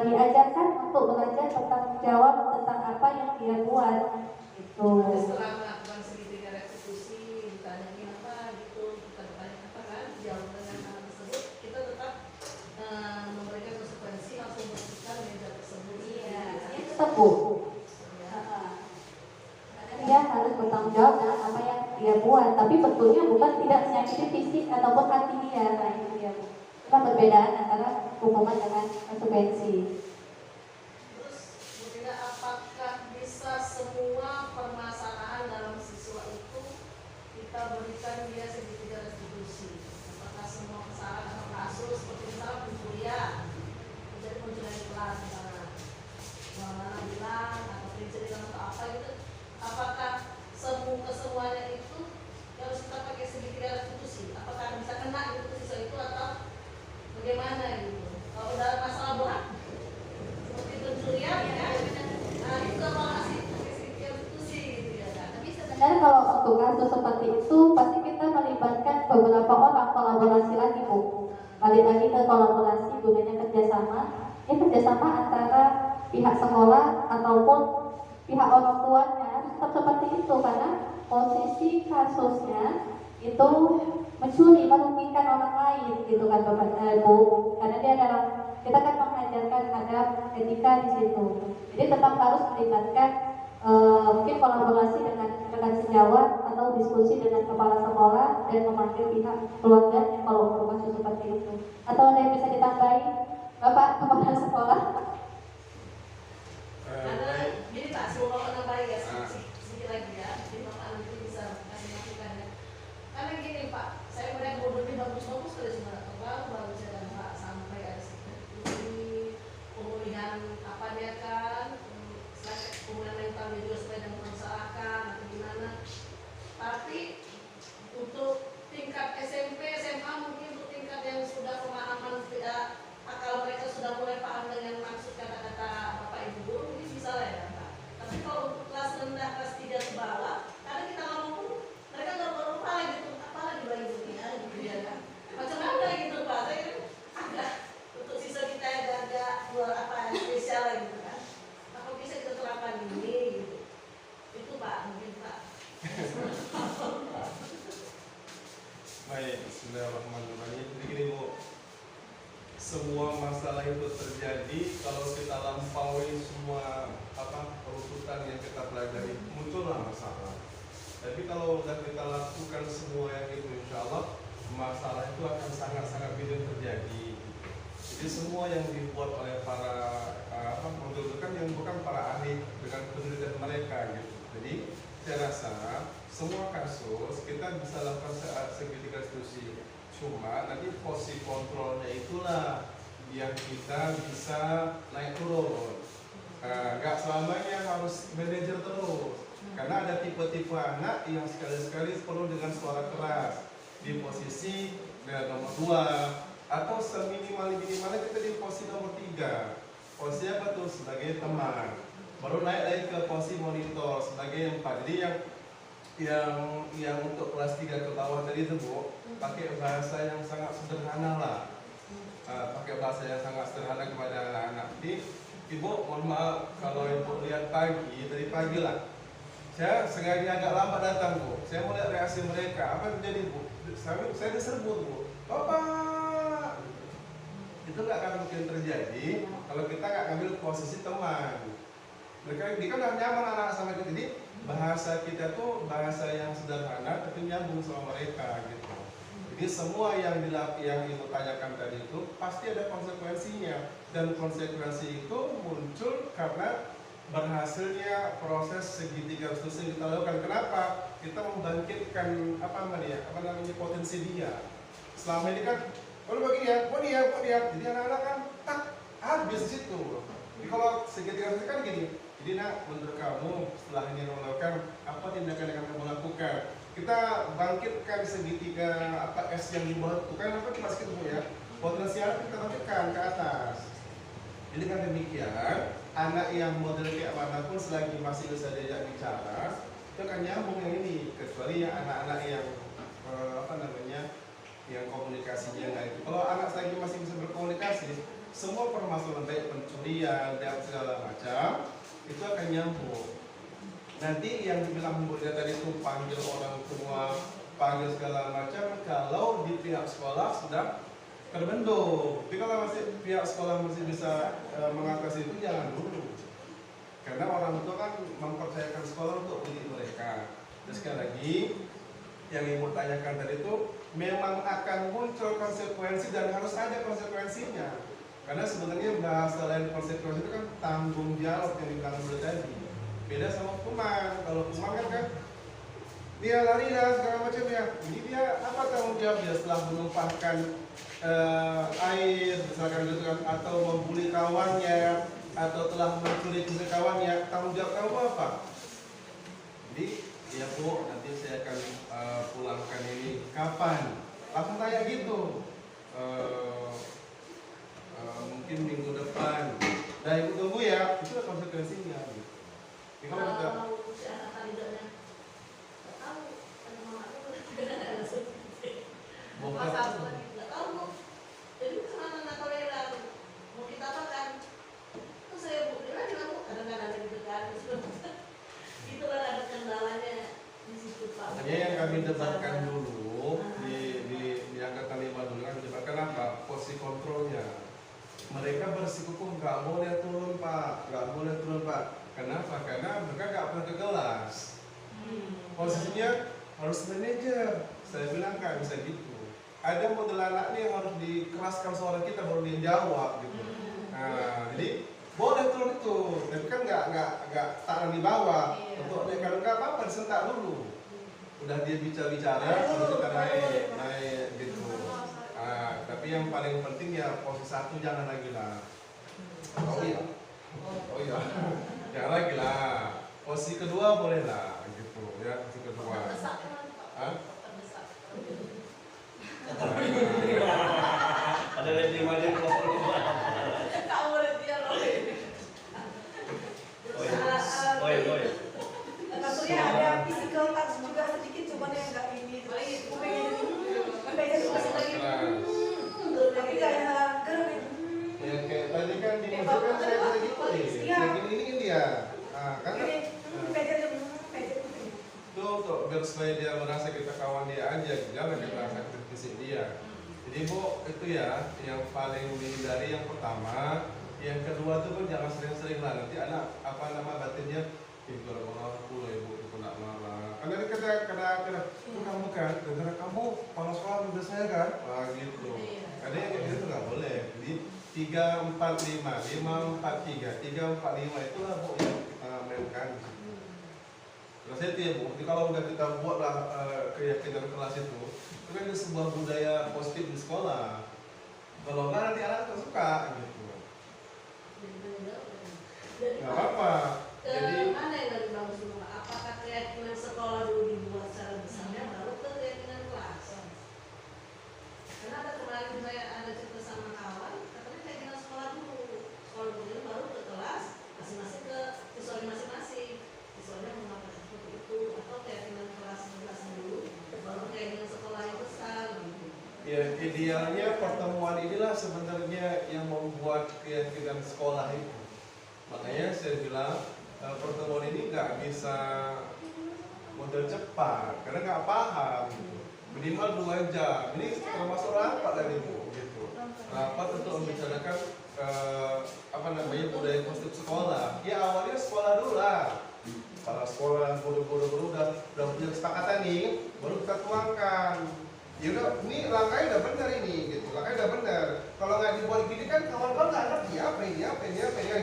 diajarkan untuk belajar bertanggung jawab tentang apa yang dia buat itu. Setelah melakukan segitiga restitusi, ditanya apa gitu, kita bertanya apa kan, jawab dengan hal tersebut, kita tetap memberikan konsekuensi langsung bersihkan meja tersebut. Iya, tetap Bu. Dia harus bertanggung jawab dengan apa yang dia buat, tapi betulnya bukan tidak menyakiti fisik ataupun hati dia. Nah itu dia. Itu perbedaan antara hukuman dengan konsekuensi. Terus, Bu Tina, apakah bisa semua permasalahan dalam siswa itu kita berikan dia segitiga restitusi? Apakah semua kesalahan atau kasus seperti misalnya pencurian, jadi pencurian di kelas misalnya, mana bilang atau pencurian atau apa gitu? Apakah kesemuanya itu harus kita pakai segitiga restitusi? Apakah bisa kena gitu ke siswa itu atau bagaimana gitu? Kalau dalam masalah berat seperti pencurian ya kan, nah itu kalau masih pakai segitiga restitusi gitu ya kan? Tapi Sebenarnya kalau untuk kasus seperti itu pasti kita melibatkan beberapa orang, kolaborasi lagi Bu. Balik lagi ke kolaborasi gunanya kerjasama. Ini kerjasama antara pihak sekolah ataupun pihak orang tuanya tetap seperti itu, karena posisi kasusnya itu mencuri, merugikan orang lain gitu kan Bapak Bu. Karena dia adalah, kita kan mengajarkan ada etika di situ. Jadi tetap harus melibatkan mungkin kolaborasi dengan rekan sejawat atau diskusi dengan kepala sekolah dan memanggil pihak keluarga kalau untuk kasus seperti itu. Atau ada yang bisa ditambahi Bapak kepala sekolah? karena gini Pak, sebelum Bapak nambahin ya sedikit lagi ya, jadi Bapak nanti bisa kasih masukan ya. Karena gini Pak, saya melihat modulnya bagus-bagus sekali sebenarnya, bagus ya kan Pak, sampai ada seperti pemulihan apa dia kan, pemulihan mental dia juga supaya jangan mempermasalahkan atau gimana. Tapi untuk tingkat SMP, SMA mungkin untuk tingkat yang sudah pemahaman akal mereka sudah mulai paham dengan maksud kata-kata Bapak Ibu guru, ini bisa lah ya Pak. Tapi kalau untuk kelas rendah, kelas 3 ke bawah, kadang kita ngomong mereka nggak berupa gitu, apalagi bagi dunia gitu ya kan. Macam mana gitu Pak, saya kan agak untuk siswa kita yang agak luar apa spesial lah gitu kan. Apa bisa kita terapkan ini gitu. Itu Pak, mungkin Pak. Baik, bismillahirrahmanirrahim. Jadi gini Bu, semua masalah itu terjadi kalau kita lampaui semua perututan yang kita pelajari, muncullah masalah. Tapi kalau sudah kita lakukan semua yang itu, insya Allah masalah itu akan sangat-sangat tidak terjadi. Jadi semua yang dibuat oleh para modul kan yang bukan para ahli dengan penelitian mereka gitu. Jadi saya rasa semua kasus kita bisa lakukan segitiga restitusi. Cuma nanti posisi kontrolnya itulah yang kita bisa naik turun. Nggak selamanya harus manajer terus. Karena ada tipe-tipe anak yang sekali-sekali perlu dengan suara keras di posisi nomor 2 atau seminimal-minimalnya kita di posisi nomor 3. Posisi apa tuh? Sebagai teman. Baru naik lagi ke posisi monitor sebagai 4. Jadi yang untuk kelas 3 ke bawah tadi itu Bu, pakai bahasa yang sangat sederhana lah. Pakai bahasa yang sangat sederhana kepada anak-anak. Jadi Ibu mohon maaf kalau Ibu lihat tadi pagi lah, saya sengaja agak lambat datang Bu. Saya mau lihat reaksi mereka. Apa yang terjadi Bu? Saya diserbu Bu, Bapak. Itu nggak akan mungkin terjadi kalau kita nggak ambil posisi teman. Mereka ini kan udah nyaman anak sama kita. Jadi bahasa kita tuh bahasa yang sederhana tapi nyambung sama mereka gitu. Jadi semua yang Ibu tanyakan tadi itu pasti ada konsekuensinya, dan konsekuensi itu muncul karena berhasilnya proses segitiga restitusi yang kita lakukan. Kenapa? Kita membangkitkan potensi dia. Selama ini kan kalau begini ya, kok dia. Jadi anak-anak kan habis di situ. Jadi kalau segitiga itu kan gini, jadi nak menurut kamu setelah ini melakukan apa tindakan yang kamu lakukan? Kita bangkitkan segitiga apa es yang di bawah itu kan apa cuma segitu ya. Potensial kita bangkitkan ke atas. Jadi kan demikian, anak yang model kayak manapun selagi masih bisa diajak bicara, itu akan nyambung yang ini. Kecuali yang anak-anak yang yang komunikasinya nggak itu. Kalau anak selagi masih bisa berkomunikasi, semua permasalahan baik pencurian dan segala macam itu akan nyambung. Nanti yang dibilang Bu Dia tadi itu panggil orang tua, panggil segala macam, kalau di pihak sekolah sudah terbentuk. Tapi kalau masih pihak sekolah masih bisa mengatasi itu, jangan dulu. Karena orang tua kan mempercayakan sekolah untuk mendidik mereka. Terus sekali lagi, yang Ibu tanyakan tadi itu memang akan muncul konsekuensi dan harus ada konsekuensinya. Karena sebenarnya bahasa lain konsekuensi itu kan tanggung jawab yang dibilang dulu tadi. Beda sama hukuman. Kalau hukuman kan dia lari dan segala macam ya. Jadi dia apa tanggung jawab dia setelah menumpahkan air misalkan gitu kan, atau membuli kawannya, atau telah mencuri kawannya, tanggung jawab kamu apa? Jadi ya Bu, nanti saya akan pulangkan ini kapan? Langsung tanya gitu. Mungkin minggu depan. Nah Ibu tunggu ya, itu konsekuensinya. Gitu. Jadi kalau kita nggak tahu Bu. Jadi karena nggak toleran, mau kita apakan? Terus saya Bu bilang Bu, kadang-kadang ada gitu kan. Itu kan ada kendalanya di situ Pak. Makanya yang kami debatkan dulu di angkatan 5 dulu kan debatkan apa? Posisi kontrolnya. Mereka bersikukuh nggak boleh turun Pak, nggak boleh turun Pak. Kenapa? Karena mereka nggak pernah ke kelas. Posisinya harus manajer. Saya bilang nggak bisa gitu. Ada model anak nih yang harus dikeraskan suara kita baru dia jawab gitu. Nah, jadi boleh turun itu, tapi kan nggak taruh di bawah. Untuk dia kalau nggak apa-apa disentak dulu. Udah dia bicara, baru kita naik gitu. Nah, tapi yang paling penting ya posisi 1 jangan lagi lah. Oh iya, jangan lagi lah. Posisi kedua boleh lah gitu ya, posisi kedua. Hah? Ada lagi mana Kamu boleh dia loh. Oi. Maksudnya ada physical touch juga sedikit, cuman yang nggak ini. Tapi kayak gerem. Ya kayak tadi kan di musik kan saya bisa gitu nih. Kayak gini dia. Nah, karena tuh biar supaya dia merasa kita kawan dia aja, jangan kita merasa kritis dia. Jadi Bu, itu ya yang paling dihindari yang pertama. Yang kedua tuh kan jangan sering-sering lah, nanti anak batinnya itu orang pula Ibu itu nak marah. Karena kena kamu kan, gara-gara kamu panas sekolah udah saya kan, wah gitu. Karena yang kayak gitu nggak boleh. Jadi 3, 4, 5, 5, 4, 3, 3, 4, 5 itulah Bu yang kita mainkan. Terus itu ya Bu, jadi kalau udah kita buatlah keyakinan kelas itu kan ada sebuah budaya positif di sekolah. Kalau nggak nanti anak tersuka gitu. Nggak apa-apa. Jadi mana yang dari bagus dulu? Apakah keyakinan sekolah dulu dibuat secara besarnya, baru ke keyakinan kelas? Karena ada kemarin saya ada cerita sama kawan, katanya keyakinan sekolah dulu baru ke kelas, masing-masing ke siswanya masing-masing. Siswanya mengapa seperti itu, atau keyakinan kelas dulu, baru keyakinan sekolah yang besar. Gitu. ya idealnya pertemuan inilah sebenarnya yang membuat keyakinan sekolah itu. Makanya saya bilang pertemuan ini nggak bisa model cepat karena nggak paham gitu. Minimal 2 jam. Ini termasuk rapat tadi Bu gitu. Rapat untuk membicarakan budaya positif sekolah. Ya awalnya sekolah dulu lah. Kepala sekolah, guru-guru udah punya kesepakatan nih, baru kita tuangkan. Ya udah, ini langkahnya udah benar ini gitu. Langkahnya udah benar. Kalau nggak dibuat gini kan kawan-kawan nggak ngerti apa ini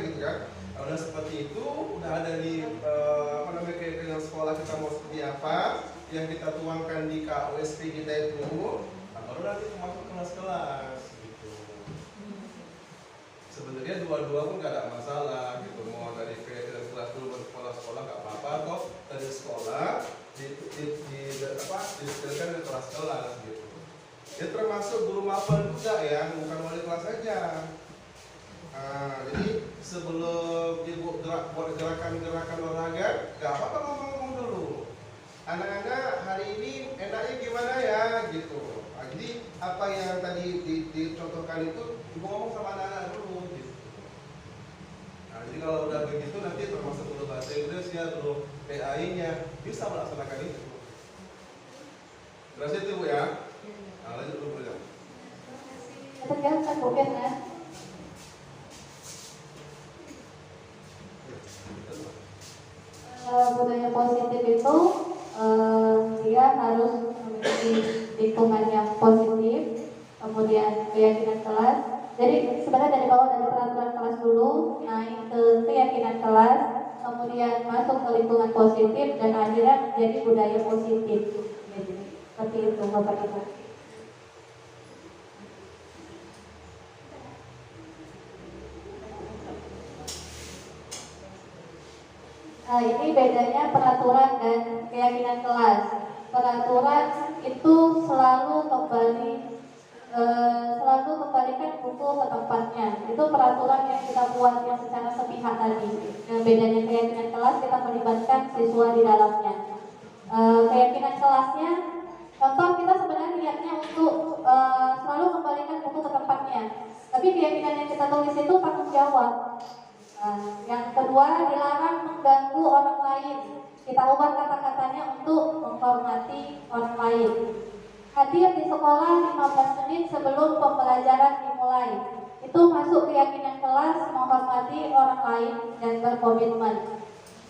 gitu kan. Nah, udah seperti itu, udah ada di keyakinan sekolah kita mau seperti apa, yang kita tuangkan di KOSP kita itu, nah, baru nanti masuk kelas-kelas gitu. Sebenarnya dia dua-dua pun gak ada masalah gitu, mau dari kelas dulu sekolah gak apa-apa kok, dari sekolah didetailkan ke kelas gitu. Dia termasuk guru mapan juga ya, bukan wali kelas saja. Nah, jadi sebelum ibu buat gerakan olahraga, gak apa-apa ngomong-ngomong dulu. Anak-anak hari ini enaknya gimana ya gitu. Nah, jadi apa yang tadi dicontohkan itu ibu ngomong sama anak-anak dulu gitu. Nah, jadi kalau udah begitu nanti termasuk dulu bahasa Inggrisnya, dulu PAI-nya bisa melaksanakan itu. Terus itu Bu ya. Nah, lanjut dulu Bu. Tergantung mungkin ya. Budaya positif itu dia harus memiliki lingkungan yang positif, kemudian keyakinan kelas. Jadi sebenarnya dari bawah, dari peraturan kelas dulu naik ke keyakinan kelas, kemudian masuk ke lingkungan positif dan akhirnya menjadi budaya positif. Jadi, seperti itu Bapak Ibu. Nah, ini bedanya peraturan dan keyakinan kelas. Peraturan itu selalu kembalikan buku ke tempatnya. Itu peraturan yang kita buat yang secara sepihak tadi. Yang bedanya keyakinan kelas, kita melibatkan siswa di dalamnya. Keyakinan kelasnya, contoh kita sebenarnya niatnya untuk selalu kembalikan buku ke tempatnya. Tapi keyakinan yang kita tulis itu tanggung jawab. Yang kedua, dilarang mengganggu orang lain. Kita ubah kata-katanya untuk menghormati orang lain. Hadir di sekolah 15 menit sebelum pembelajaran dimulai. Itu masuk keyakinan kelas, menghormati orang lain dan berkomitmen.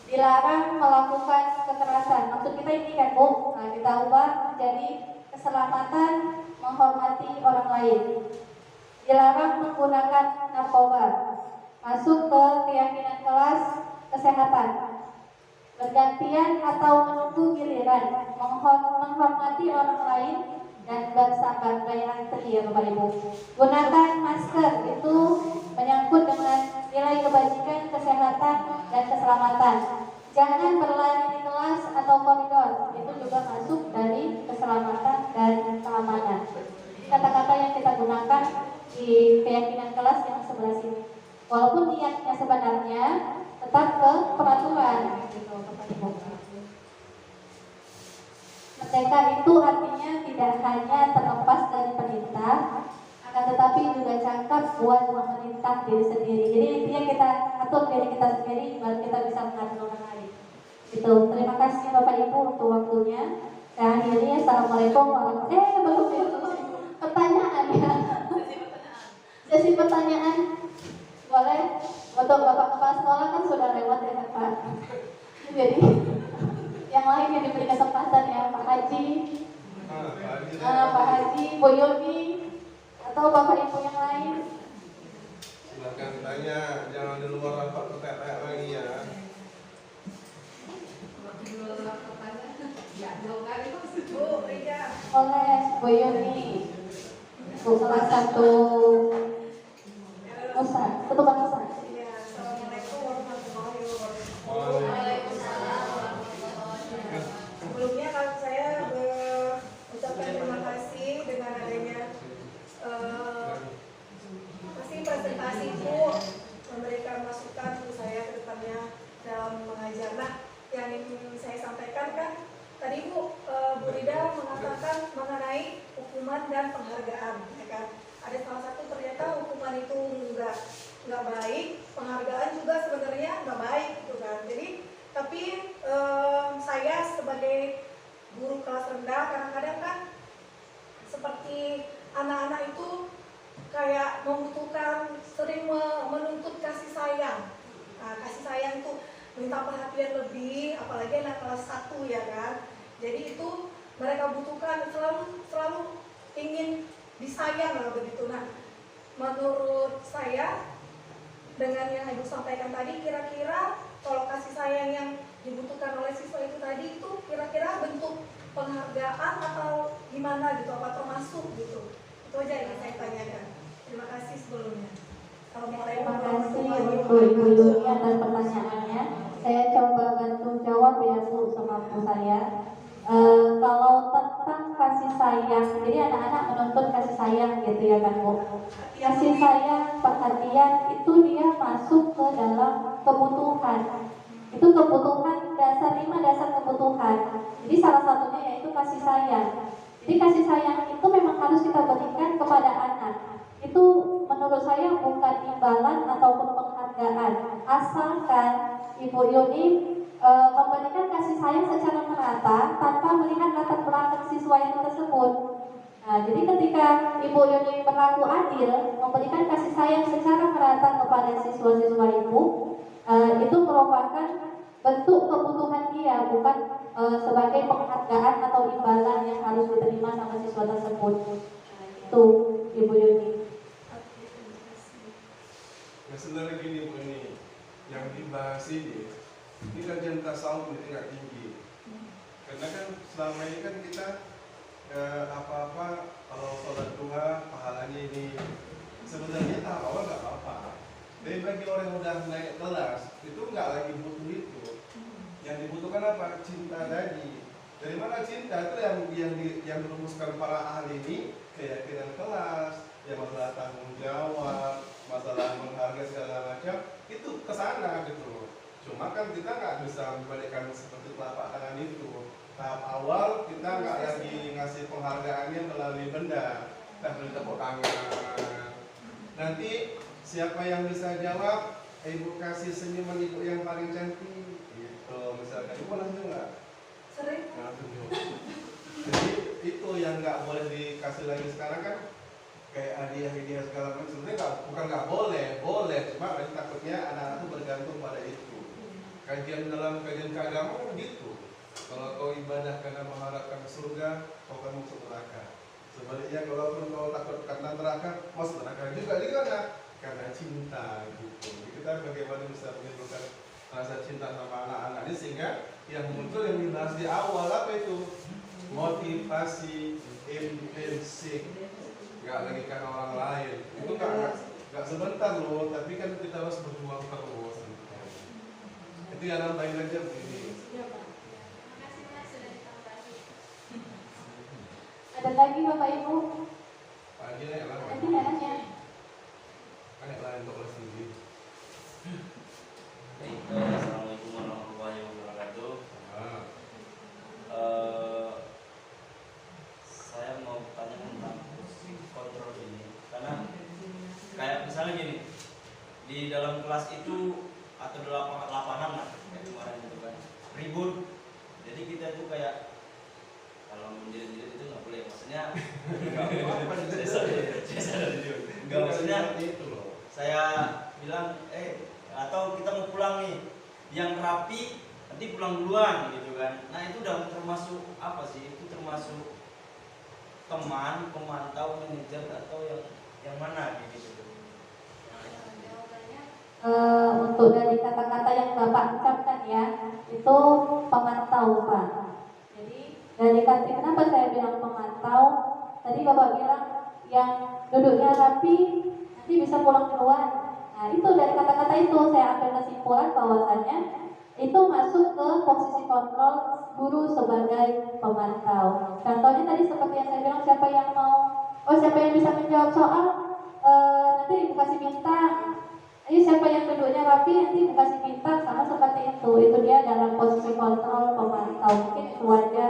Dilarang melakukan kekerasan. Maksud kita ini kan Bu, kita ubah menjadi keselamatan, menghormati orang lain. Dilarang menggunakan narkoba. Masuk ke keyakinan kelas, kesehatan. Bergantian atau menunggu giliran, menghormati orang lain dan bersabar, kayak antri ya Bapak Ibu. Gunakan masker, itu menyangkut dengan nilai kebajikan, kesehatan dan keselamatan. Jangan berlari di kelas atau koridor, itu juga masuk dari keselamatan dan keamanan. Kata-kata yang kita gunakan di keyakinan kelas yang sebelah sini. Walaupun niatnya sebenarnya tetap ke peraturan gitu, Merdeka itu artinya tidak hanya terlepas dari perintah, akan tetapi juga cakap buat memerintah diri sendiri. Jadi intinya kita atur diri kita sendiri, baru kita bisa mengatur orang lain. Gitu. Terima kasih Bapak Ibu untuk waktunya. Saya akhiri. Assalamualaikum warahmatullahi wabarakatuh. Belum pertanyaan ya. Sesi pertanyaan. Boleh, untuk Bapak Kepala Sekolah kan sudah lewat ya Pak. Jadi yang lain yang diberi kesempatan ya Pak Haji, Pak Haji, Bu Yuni, atau Bapak Ibu yang lain. Silakan tanya, jangan di luar rapat bertanya lagi ya. Oleh Bu Yuni, Bu salah satu Nusa, ketua Nusa. Assalamualaikum warahmatullahi wabarakatuh. Sebelumnya kalau saya mengucapkan terima kasih dengan adanya presentasi itu memberikan masukan untuk saya ke depannya dalam mengajar. Nah, yang ingin saya sampaikan kan tadi Bu Rida mengatakan mengenai hukuman dan penghargaan, ya kan? Ada salah satu ternyata hukuman itu nggak baik, penghargaan juga sebenarnya nggak baik gitu kan. Jadi tapi saya sebagai guru kelas rendah kadang-kadang kan seperti anak-anak itu kayak membutuhkan, sering menuntut kasih sayang. Nah, kasih sayang itu minta perhatian lebih, apalagi anak kelas 1 ya kan. Jadi itu mereka butuhkan, selalu ingin disayang lah begitu. Nah, menurut saya dengan yang Ibu sampaikan tadi, kira-kira kalau kasih sayang yang dibutuhkan oleh siswa itu tadi itu kira-kira bentuk penghargaan atau gimana gitu, apa termasuk gitu? Itu aja yang saya tanyakan. Terima kasih sebelumnya. Terima kasih untuk Ibu Yuni atas pertanyaannya. Saya coba bantu jawab ya Bu semampu saya. Kalau tentang kasih sayang, jadi anak-anak menuntut kasih sayang gitu ya kan Bu. Kasih sayang, perhatian itu dia masuk ke dalam kebutuhan. Itu kebutuhan dasar, 5 dasar kebutuhan. Jadi salah satunya yaitu kasih sayang. Jadi kasih sayang itu memang harus kita berikan kepada anak. Itu menurut saya bukan imbalan ataupun penghargaan, asalkan Ibu Yuni memberikan kasih sayang secara merata tanpa melihat latar belakang siswa yang tersebut. Nah, jadi ketika Ibu Yuni berlaku adil, memberikan kasih sayang secara merata kepada siswa-siswa Ibu, itu merupakan bentuk kebutuhan dia, bukan sebagai penghargaan atau imbalan yang harus diterima sama siswa tersebut. Nah, itu Ibu Yuni. Ya sebenarnya gini Bu, ini yang dibahas ini kajian tasawuf di tingkat tinggi. Karena kan selama ini kan kita apa-apa kalau sholat duha pahalanya ini sebenarnya awal nggak apa-apa. Tapi bagi orang yang udah naik kelas itu nggak lagi butuh itu. Yang dibutuhkan apa? Cinta tadi. Dari mana cinta itu yang dirumuskan para ahli ini, keyakinan kelas, ya masalah tanggung jawab, masalah menghargai segala macam, itu kesana gitu. Cuma kan kita nggak bisa membalikkan seperti telapak tangan itu. Tahap awal kita nggak lagi ngasih penghargaannya melalui benda, kita beri tepuk tangan. Nanti siapa yang bisa jawab, ibu kasih senyuman ibu yang paling cantik, gitu. Misalkan ibu langsung nggak? Sering. Langsung. Jadi itu yang nggak boleh dikasih lagi sekarang kan. Kayak hadiah-hadiah segala macam sebenarnya bukan nggak boleh, cuma takutnya anak-anak itu bergantung pada itu. Kajian dalam kajian keagamaan begitu. Kalau kau ibadah karena mengharapkan surga, kau akan masuk neraka. Sebaliknya kalaupun kau takut karena neraka, masuk neraka juga karena cinta gitu. Jadi kita bagaimana bisa menimbulkan rasa cinta sama anak-anak ini sehingga yang muncul yang dibahas di awal apa itu? Motivasi intrinsik. Nggak lagi karena orang lain, itu nggak sebentar loh, tapi kan kita harus berjuang terus. Itu yang nambahin aja begini. Ada lagi Bapak Ibu? Pagi naik lah. Nanti nanya. Naik lah untuk kelas tinggi. Assalamualaikum warahmatullahi wabarakatuh. Saya mau tanya tentang kontrol ini, karena kayak misalnya gini, di dalam kelas itu atau dalam lapangan lah kayak kemarin itu kan ribut, jadi kita itu kayak kalau menjerit-jerit itu nggak boleh, maksudnya nggak maksudnya itu loh. Saya bilang atau kita mau pulang nih, yang rapi nanti pulang duluan gitu kan. Nah itu udah termasuk apa sih? Itu termasuk teman, pemantau, manajer atau yang mana gitu? Untuk dari kata-kata yang Bapak ucapkan ya, itu pemantau Pak. Jadi dari kata kenapa saya bilang pemantau? Tadi Bapak bilang yang duduknya rapi nanti bisa pulang duluan. Nah itu dari kata-kata itu saya ambil kesimpulan bahwasannya itu masuk ke posisi kontrol guru sebagai pemantau. Contohnya tadi seperti yang saya bilang, siapa yang bisa menjawab soal, nanti Ibu kasih bintang. Ayo siapa yang duduknya rapi nanti Ibu kasih bintang, sama seperti itu. Itu dia dalam posisi kontrol pemantau. Mungkin itu aja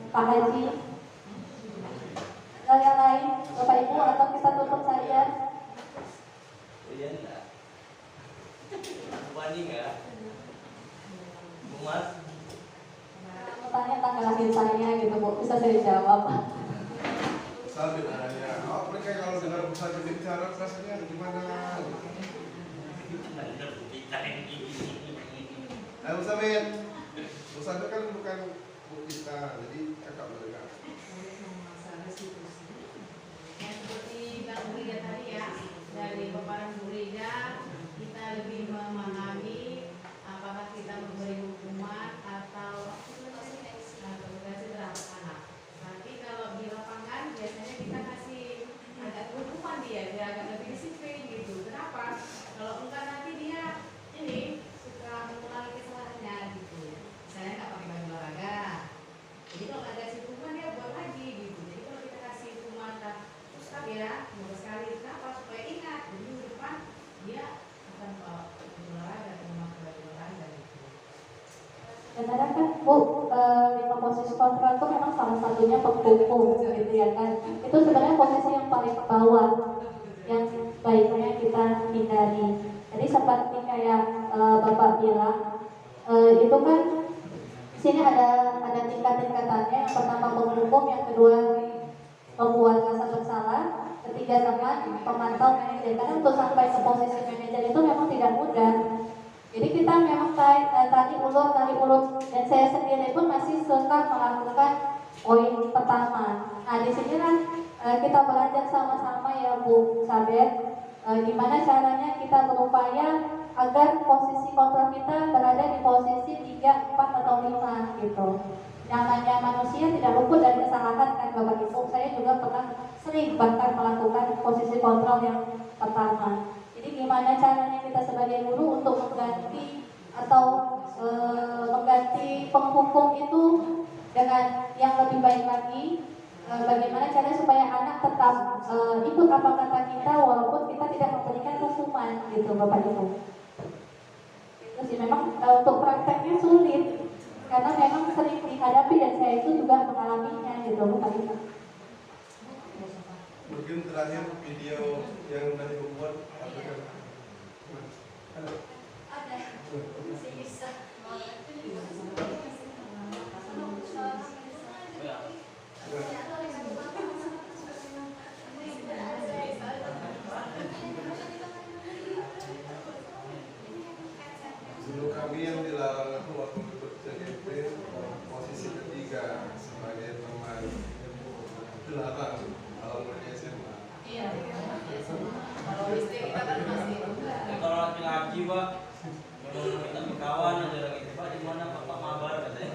Pak Haji. Ada yang lain Bapak Ibu atau kita tutup saja? Iya enggak? Wani enggak? Bu Mas? Mau tanya tanggal lahir saya gitu Bu, bisa saya jawab. Sambil nanya, mereka kalau dengar bisa berbicara rasanya gimana? Ayo Musabit kan bukan bu kita, jadi kakak mendengar. Seperti Bang Burida tadi ya, dari paparan Burida kita lebih memahami apakah kita memberi hukuman atau komunikasi terhadap anak. Nanti kalau di lapangan biasanya kita kasih agak hukuman dia, biar agak sebenarnya kan Bu, 5 posisi kontrol itu memang salah satunya penghubung gitu ya kan. Itu sebenarnya posisi yang paling bawah yang baiknya kita hindari. Jadi seperti kayak Bapak bilang, itu kan sini ada tingkat-tingkatannya. Yang pertama penghukum, yang kedua membuat rasa bersalah, ketiga teman, pemantau, manajer. Karena untuk sampai ke posisi manajer itu memang tidak mudah. Jadi kita memang tarik ulur, dan saya sendiri pun masih suka melakukan poin pertama. Nah di sini kan kita belajar sama-sama ya Bu Sabet, gimana caranya kita berupaya agar posisi kontrol kita berada di posisi 3, 4 atau 5 gitu. Namanya manusia tidak luput dari kesalahan kan Bapak Ibu. Saya juga pernah sering bahkan melakukan posisi kontrol yang pertama. Jadi gimana caranya kita sebagai guru untuk mengganti atau mengganti penghukum itu dengan yang lebih baik lagi. Bagaimana caranya supaya anak tetap ikut apa kata kita walaupun kita tidak memberikan hukuman gitu Bapak Ibu. Itu sih memang untuk prakteknya sulit karena memang sering dihadapi dan saya itu juga mengalaminya gitu Bapak Ibu. Mungkin terakhir video yang tadi membuat Ada, masih bisa. Dulu kami yang dilarang itu waktu CGP posisi ketiga sebagai teman dilarang kalau mulai SMA. Iya. Kalau istri kita kan masih enggak. Kalau laki-laki Pak, kalau minta kawan aja lagi Pak, di mana Pak Mabar katanya.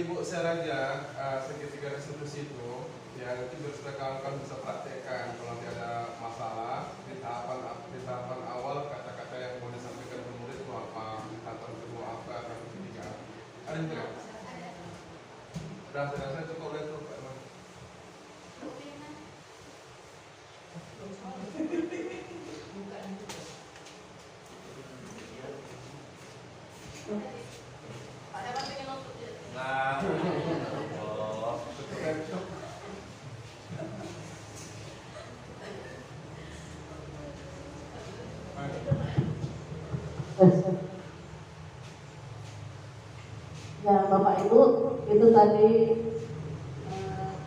Ibu share aja segitiga restitusi itu, ya nanti kawan-kawan bisa praktekkan kalau nanti ada masalah di tahapan awal kata-kata yang mau disampaikan ke murid itu apa, di tahapan kedua apa, tahapan ketiga ada tidak? Saya rasa cukup oleh itu Pak Iman. Nah, oh. Ya Bapak Ibu, itu tadi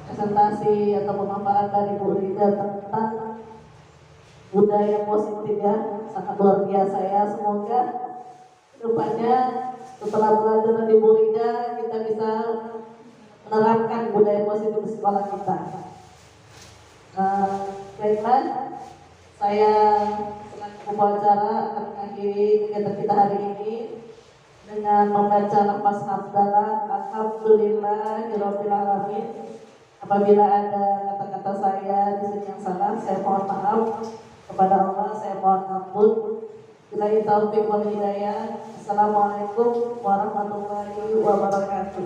presentasi atau pemaparan dari Bu Rida tentang budaya positif ya, sangat luar biasa ya. Semoga kedepannya setelah belajar di Bu Rida kita bisa menerapkan budaya positif di sekolah kita. Baiklah, saya selaku pembawa acara akan mengakhiri kegiatan kita hari ini dengan membaca lafaz hamdalah alhamdulillahirabbil alamin. Apabila ada kata-kata saya di sini yang salah, saya mohon maaf kepada Allah, saya mohon ampun. Billahi taufiq wal hidayah. Assalamualaikum warahmatullahi wabarakatuh.